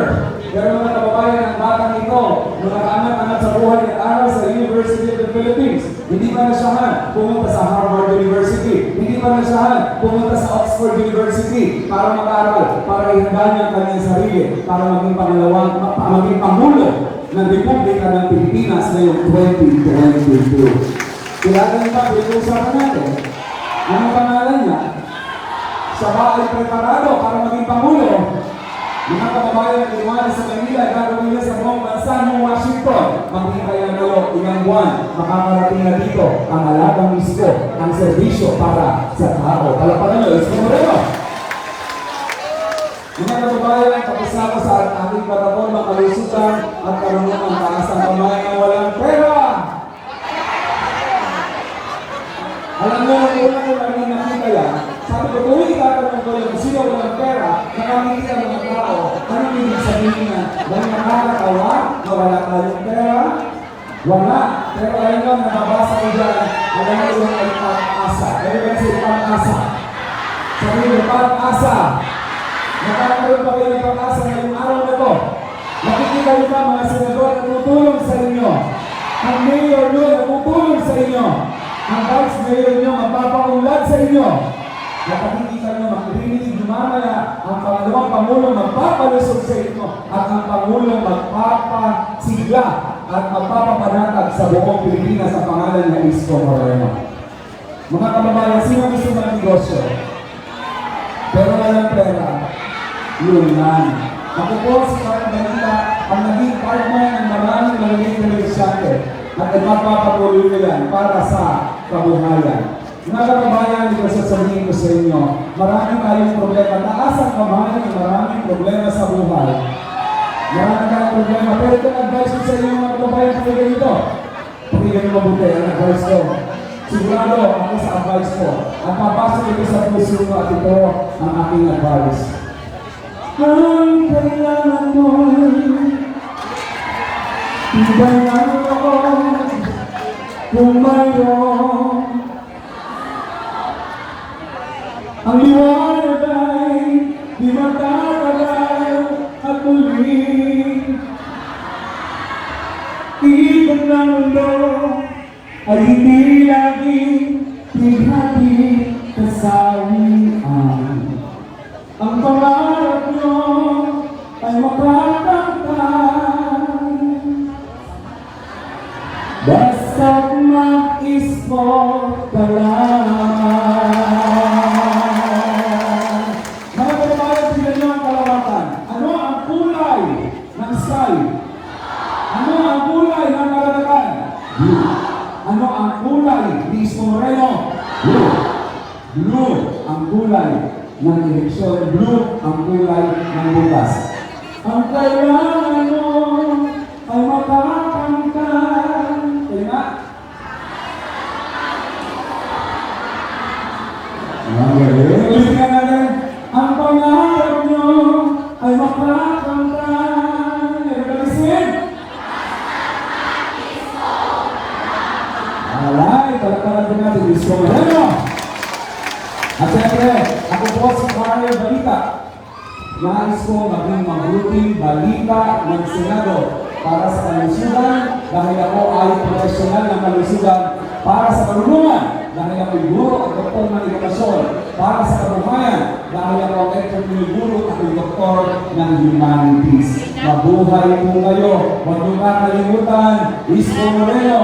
[SPEAKER 2] Pero mga kababayan, ang batang ito, nung nakaangat-angat sa buhay at aral sa University of the Philippines, hindi pa nasyahan pumunta sa Harvard University, hindi pa nasyahan pumunta sa Oxford University para mag-aral, para ihanda niya ang kanyang sarili, para maging maging pangulo ng Republika ng Pilipinas ngayong 2022. Kilala niyo ba, pinag-uusapan natin? Anong pangalan niya? Siya ba ay preparado para maging Pangulo? Mga kababayan ng iwan sa Manila, gagawin niya sa buong bansa ng Washington. Maghintay na kayo, ilang buwan, makakarating na dito ang alagang mismo, ang serbisyo para sa tao. Palapakan niyo, Isko Moreno. Mga kababayan, tapos ako sa ating plataforma, kalusugan at karunungan taas ang kamay ng walang pera. Alam mo, una ko lang yung nakita yan. Sabi ko, tuwing itatanong ko yung sino walang pera, nakamiti ang mga tao, anong ibig sabihin na, dahil nakakatawa na wala tayong pera? Wala. Pero ayun lang, nakabasa ko dyan, alam mo yung ay pag-asa. Pero kasi pag-asa. Sabi ko, pag-asa. Nakakaroon pa kayo ng pag-asa ngayong araw na to. Nakikita nyo ba mga senador na tutulong sa inyo? Ang mayor nyo na tutulong sa inyo? Ang vice mayor nyo magpapaunlad sa inyo? Nakikita nyo, makirinig nyo mamaya ang pangalawang Pangulo magpapalusog sa inyo at ang Pangulo magpapasigla at magpapapanatag sa buong Pilipinas sa pangalan ng Isko Moreno. Mga kababayan, sino gusto ng negosyo? Pero walang pera, yun lang. Ako po si Mark Manila ang naging partner ng maraming maraming negosyante at nagpapapatuloy ko yan para sa kabuhayan. Mga kababayan, ito sasabihin ko sa inyo, marami tayong problema. Taas ang kamay ng maraming problema sa buhay. Marami tayong problema. Pero ito advice ko sa inyo mga kababayan sa mga ito. Pakinggan nyo mabuti ang advice ko. Sigurado ako sa advice ko. At papasok ito sa puso ko at ito ang aking advice. Ang kailangan mo'y ibayan ako kung mayroon. Ang liwanag ay di matatagal at muli. Ibig ng mundo ay hindi laging pinhati kasama.
[SPEAKER 8] ng eleksyon. Blue ang kulay ng bukas. Ang kailangan mo ay makakamtan. Kaya nga. Ulitin ka natin. Ang pangarap nyo ay makakamtan. Everybody sing. Alright, palakpakan din natin. Isko Moreno. At syempre, ako po si Mario Balita. Nais ko maging mabuting balita ng Senado para sa kalusugan dahil ako ay profesional ng kalusugan para sa karunungan dahil ako guro at doktor ng edukasyon para sa kabuhayan dahil ako ay guro at doktor ng humanities. Mabuhay po kayo. Huwag niyo kakalimutan, Isko Moreno.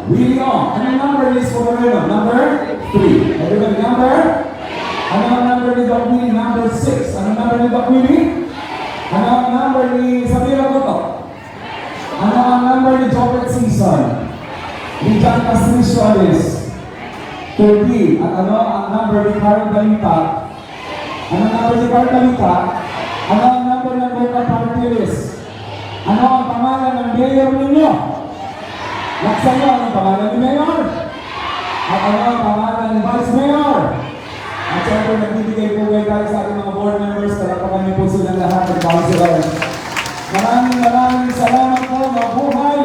[SPEAKER 8] Willie O. Anong number ni Isko Moreno? Number 3. Everybody number? Ano ang number ni Doc Willie? Number 6. Ano ang number ni Doc Willie? Ano ang number ni Samira Goto? Ano ang number ni Jobert Season? Ni John Castriciones? 30. At ano ang number ni Karen Balita? Ano ang number ni Karen Balita? Ano ang number ng Boca Partilis? Ano ang pangalan ng mayor ninyo? Laksan nyo ang pangalan ni Mayor? At ano ang pangalan ni Vice Mayor? At syempre, nagbibigay po kayo tayo sa ating mga board members para pa kami puso ng lahat ng councilors. Maraming salamat po, mabuhay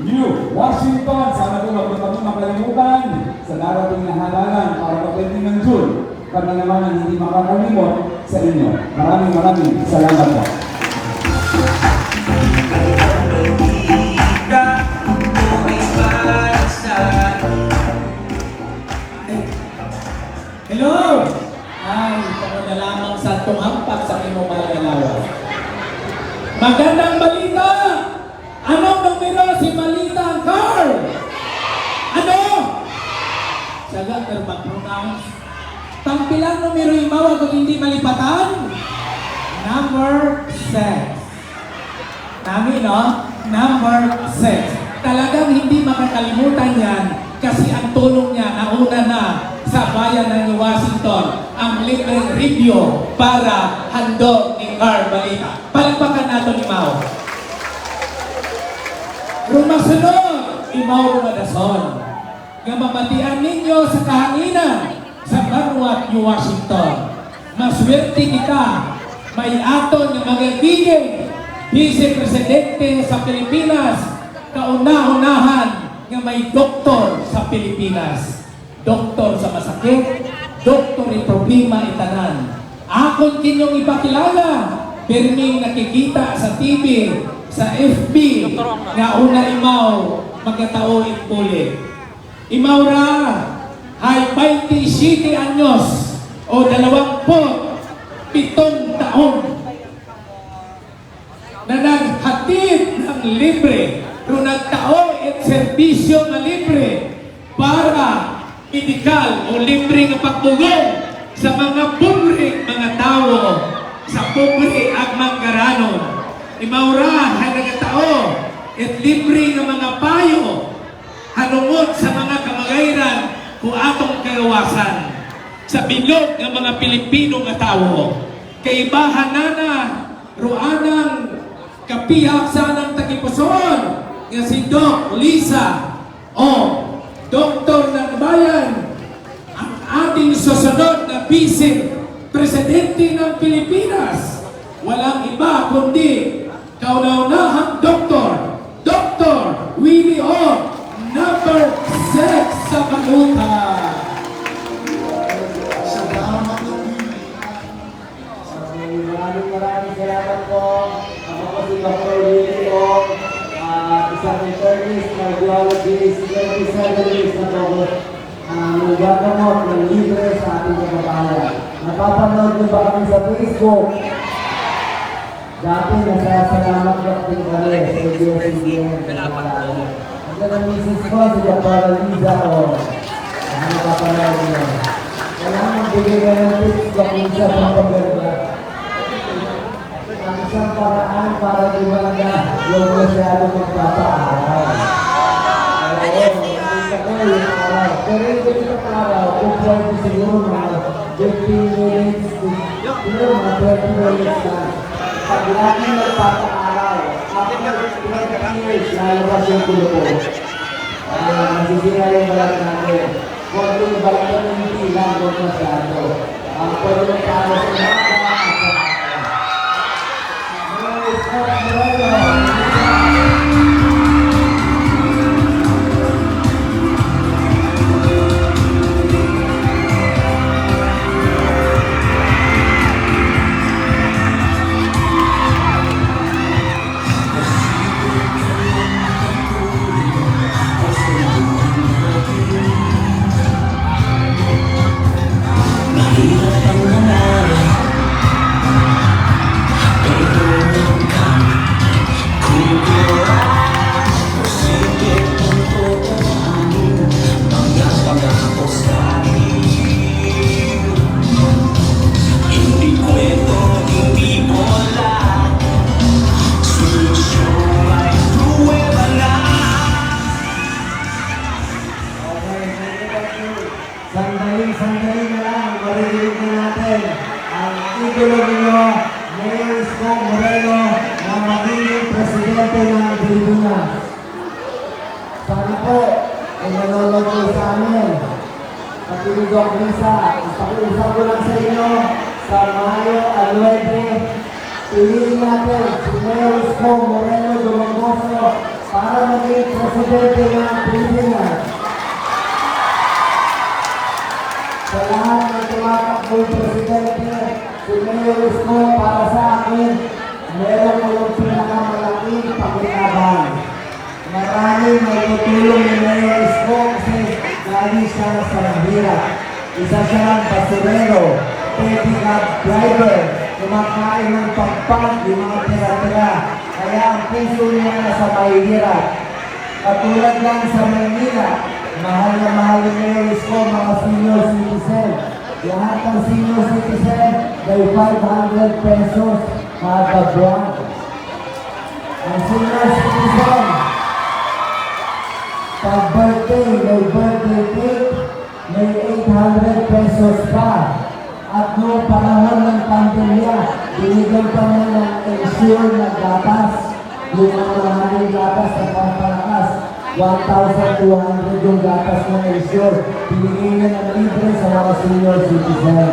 [SPEAKER 8] New Washington. Sana po wag kami makalimutan sa darating na halalan para pag-ending ng June. Kami naman ang hindi makakalimot sa inyo. Maraming salamat po.
[SPEAKER 1] Hello! Ay, ito na lamang sa tumampak sa imong mga galaw. Magandang balita! Anong numero si Balita ang car? Ano? Saga, pero mag-pronounce. Tampilang numero yung mawag kung hindi malipatan? Number 6. Nami, no? Number 6. Talagang hindi makakalimutan yan kasi ang tulong niya nauna na sa bayan ng Washington ang libreng review para handog ni Carl Balita. Palagpakan nato ni Mao. Rumasunod, Imaw Rumadason. Nga mamatian ninyo sa kahanginan sa Banwat, New Washington. Maswerte kita, may aton ng magiging Vice Presidente sa Pilipinas, kauna-unahan nga may doktor sa Pilipinas. Doktor sa masakit, doktor ni problema itanan. Akon kinyong ipakilala, pirming nakikita sa TV, sa FB, nga una imaw, magkatao ipuli. Imaw ra, hay 27 anyos, o 27 taon, na naghatid ng libre, pero nagtao at serbisyo na libre para medikal o libre nga pagtulong sa mga pobre mga tao, sa pobre at manggaranon. Imaura ay nagatao at libre nga mga payo hanungod sa mga kamagayran kung atong kagawasan sa bilog ng mga Pilipino nga tao. Kaibahan na ruanang kapihak sa anang tagipuson nga si Doc Lisa o Doktor ng Bayan, ang ating susunod na Vice Presidente ng Pilipinas. Walang iba kundi kauna-unahang Doktor, Dr. Willie O. Number 6 sa Baluta.
[SPEAKER 7] Salamat po.
[SPEAKER 6] Maraming salamat po. Ako po si Dr. Willie O. Isang internist, cardiologist, 27 na po. Nagagamot ng libre sa ating kababayan. Napapanood niyo ba kami sa Facebook? Dati nasasalamat ko din kami sa ABS-CBN. Ang ganda ng misis ko, si Dr. Liza O. Napapanood niyo. Kailangan magbigay ka ng tips Dr. Liza sa pagkaganda. Ang isang paraan para gumanda yung masyado magpapaaral. Pero yung araw, kung pwede siguro mga 15 minutes to mga 20 minutes lang. Pag lagi nagpapaaral, after 20 years, lalabas yung kulupo. Masisira yung balat natin. Huwag yung balat na hindi lang, huwag masyado. Pwede na tayo sa mga Sandali na lang, maririnig na natin ang idolo ninyo, Mayor Isko Moreno, na magiging presidente ng Pilipinas. Sana po, ay nanonood po sa amin. Patuloy ko ang misa. Pakiusap ko lang sa inyo, sa Mayo 9, piliin natin si Mayor Isko Moreno Dumagoso para maging presidente ng Pilipinas. Sa lahat ng tumatakbong presidente, si Mayor Isko para sa akin, meron ko yung pinakamalaking pakinabang. Maraming magtutulong ni Mayor Isko kasi lagi siya sa mahirap. Isa siyang basurero, petty cab driver, kumakain ng pagpag, yung mga tira-tira. Kaya ang puso niya nasa mahirap. Katulad lang sa Maynila, mahal na mahal ni Mayor Isko mga senior citizen. Lahat ng senior citizen may 500 pesos kada buwan. Ang senior citizen, pag birthday, may birthday cake, may 800 pesos pa. At noong panahon ng pandemya, binigyan pa niya ng ensure na gatas, yung mga mahaling gatas na pampalakas. 1,200 yung gatas ng ensure. Binigay niya ng libre sa mga senior citizen.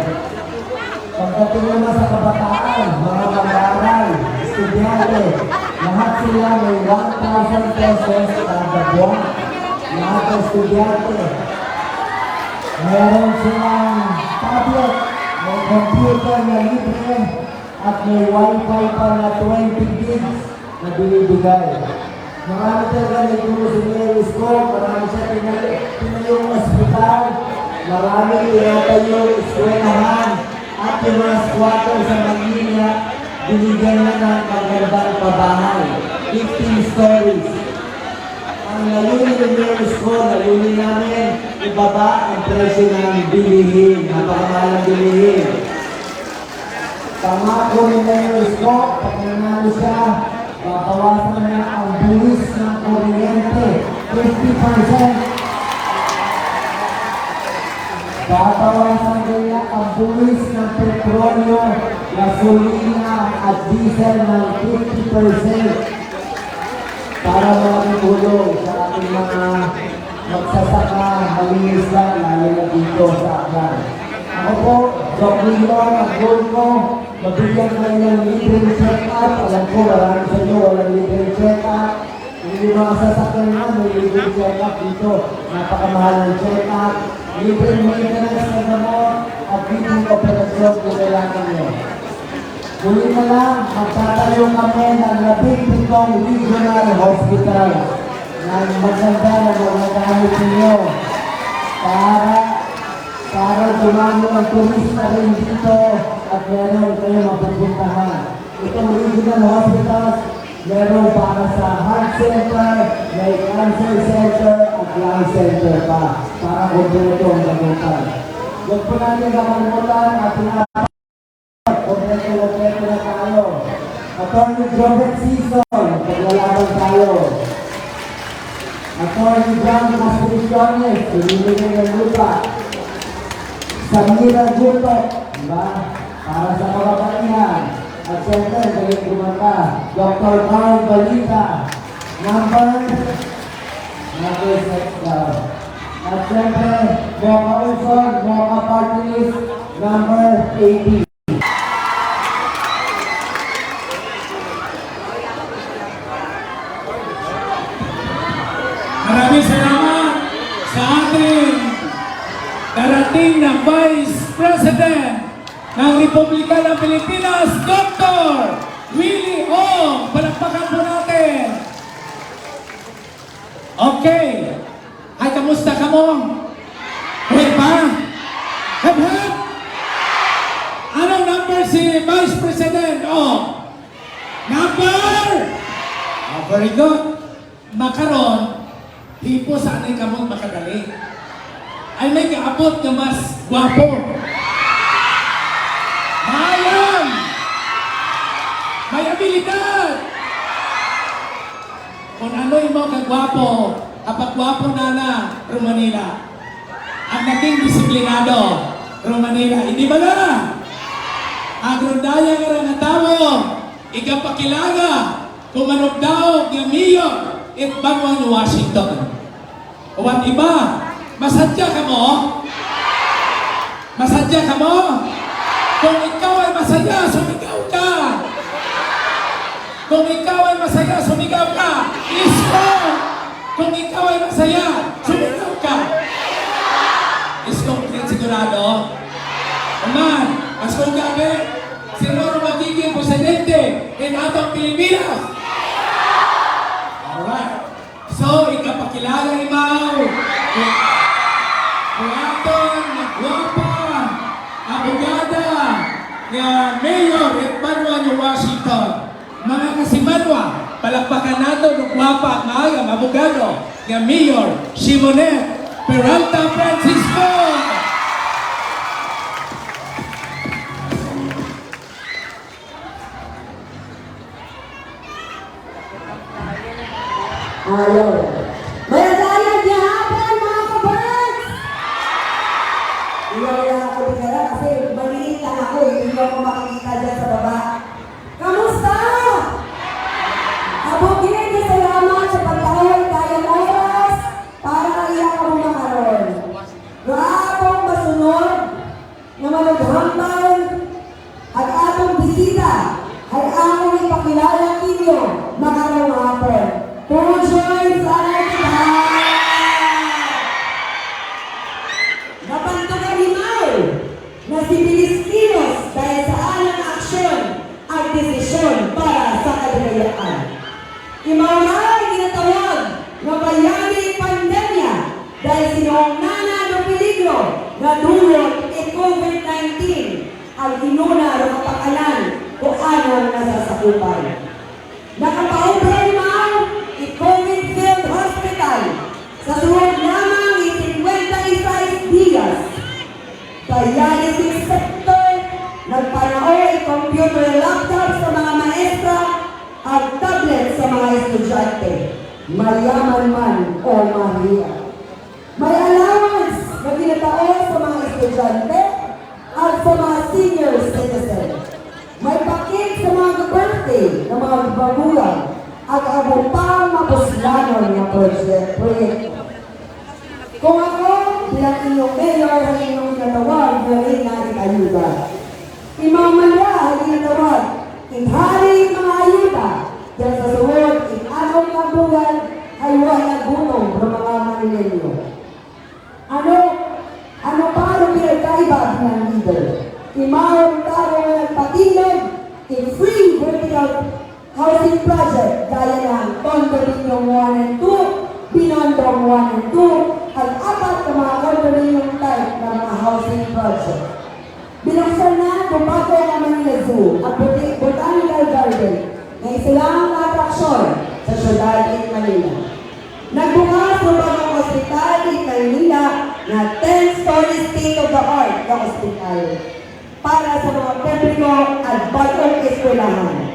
[SPEAKER 6] Pagdating naman sa kabataan, mga mag-aaral, estudyante, lahat sila may 1,000 pesos kada buwan. Lahat ng estudyante. Meron silang tablet, may computer na libre, at may wifi pa na 20 gigs na binibigay. Marami talaga nagturo si Mayor Isko, marami siya pinayong ospital, marami tinatayong eskwelahan, at yung mga squatter sa Manila, binigyan na ng magandang pabahay, 15 stories. Ang layunin ni Mayor Isko, layunin namin, ibaba ang presyo ng bilihin, napakamalang bilihin. Pangako ni Mayor Isko, pag nanalo siya, babawasan na ang buwis ng kuryente, 50%. Babawasan nila ang buwis ng petrolyo, gasolina at diesel ng 50% para makatulong sa ating mga magsasaka, mangingisda, lalo na dito sa Aklan. Ako po, Doc Lindon, ang goal ko, mabigyan kayo ng libreng check-up. Alam ko, marami sa inyo, walang libreng check-up. Hindi mga sasakyan na, may libreng check-up dito. Napakamahal ng check-up. Libreng maintenance na gamot at libreng operasyon kung kailangan nyo. Muli na lang, magtatayo kami ng 17 regional hospital na maganda na mga gamit ninyo para dumami ang turista rin dito at meron kayo mapupuntahan. Itong regional hospitals, meron para sa heart center, may cancer center at lung center pa para kompleto ang gamutan. Huwag po natin kakalimutan at pinapalit, kompleto na tayo. Attorney Jobert Season, paglalaban tayo. Attorney John Castriciones, pinili ng lupa. Samira Junto, diba? Para sa kababaihan. At siyempre, galing kumanta, Dr. Carl Balita, number 6 daw. At siyempre, Mocha Uson, Mocha Party List, number 80.
[SPEAKER 1] Maraming salamat sa ating darating na Vice President ng Republika ng Pilipinas, Dr. Willie Ong. Palakpakan po natin. Okay. Ay, kamusta ka mo? Okay pa? Hep, hep. Anong number si Vice President Ong? Number! Oh, very good. Makaron, hipo sa anay kamot makadali. Ay may kaabot na mas gwapo. Mayam! May abilidad! Kung ano yung mga kagwapo, kapag gwapo na Romanila, ang naging disiplinado, Romanila, hindi ba na? Agrondaya nga nga tao, igapakilaga, kumanugdaog ng Mayor, at Banwan, Washington. Uwan iba, masadya ka mo? Masadya ka mo? Kung ikaw ay masaya, sumigaw ka! Kung ikaw ay masaya, sumigaw ka! Isko! Kung ikaw ay masaya, sumigaw ka! Isko, sigurado? Aman, mas kung gabi, sino magiging presidente in atong Pilipinas? Alright. So, ikapakilala imaw. Kuwaton, gwapa, abogada, nga Mayor at Banwan, Washington. Mga kasimanwa, palakpakan nato ng gwapa at maagang abogado nga Mayor Shimonet Peralta Francisco.
[SPEAKER 4] Ayaw. Mayadayag gihapon mga kabards! Iyaw lang ako bigala kasi maliit lang ako eh. Hindi ako makikita dyan sa baba. Kamusta? Abogin na salamat sa pagtawag kayang oras para iyak ako makaroon. Raapong masunod na malughambal at atong bisita ay akong ipakilala kinyo makarong hapon. Pujoy sa lahat! Napantugan ni Mau na si Pilipinos dahil sa alang aksyon at desisyon para sa kaligayaan. Imauray ginatawag na bayani pandemya dahil sinuunana ng peligro na dulot ni COVID-19 ang inuna ng kapakanan kung anong nasasakupan. Nakapaubra ni Mau COVID Field Hospital sa suwag lamang 56 dias. Dialysis sector, nagpanao computer laptop sa mga maestra at tablet sa mga estudyante. Mayaman man o mahirap. May allowance na ginatao sa mga estudyante at sa mga senior citizen. May pakit sa mga birthday ng mga bagulang at abot pang mapuslanon ng proyekto. Kung ako, bilang inyong mayor, ang inyong natawag na rin natin ayuda. Imamala ang inatawag, inhari mga ayuda, dahil sa suwag, inanong kabugan, ay wala gutom ng mga Manilenyo. Ano pa ang pinagkaiba ng leader? Imawang tao ng patilog, in free vertical housing project gaya ng Condominium 1 and 2, Binondong 1 and 2, at apat na mga condominium type na mga housing project. Binuksan na Tumaco ng Manila Zoo at Botanical Garden na isilang atraksyon sa Ciudad de Manila. Nagbukas ng bagong hospital in Manila na 10-story state-of-the-art na hospital para sa mga publiko at bagong eskwelahan.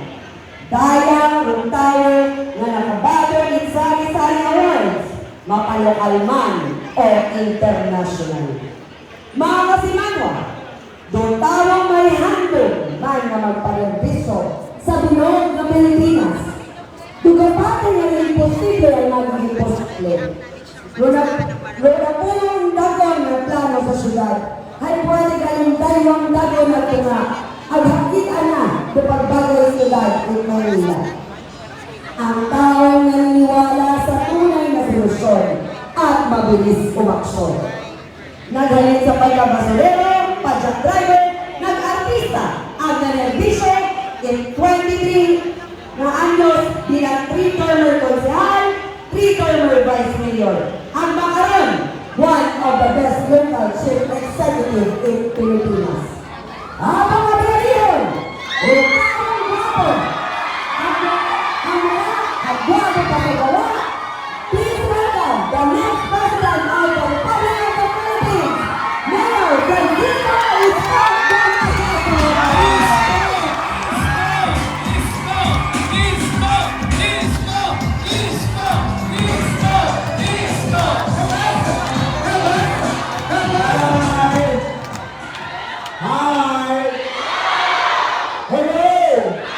[SPEAKER 4] Dayang room tower na nakabago ng Sari-Sari Awards, mapalokal man o international. Mga kasimano, Doon tawang may handog man na magpanerbiso sa binog ng Pilipinas. Dugapate nga imposible ang magiging posible. Lora po yung dagon na plano sa syudad, ay pwede kayong dalawang dagon na tunga, at hakitan na sa pagbago sa syudad ng Manila. Ang taong naniniwala sa tunay na solusyon at mabilis umaksyon. Naghalin sa pagkabasurero, pajak driver, nag-artista, ang nanerbisyo in 23 na anyos bilang trito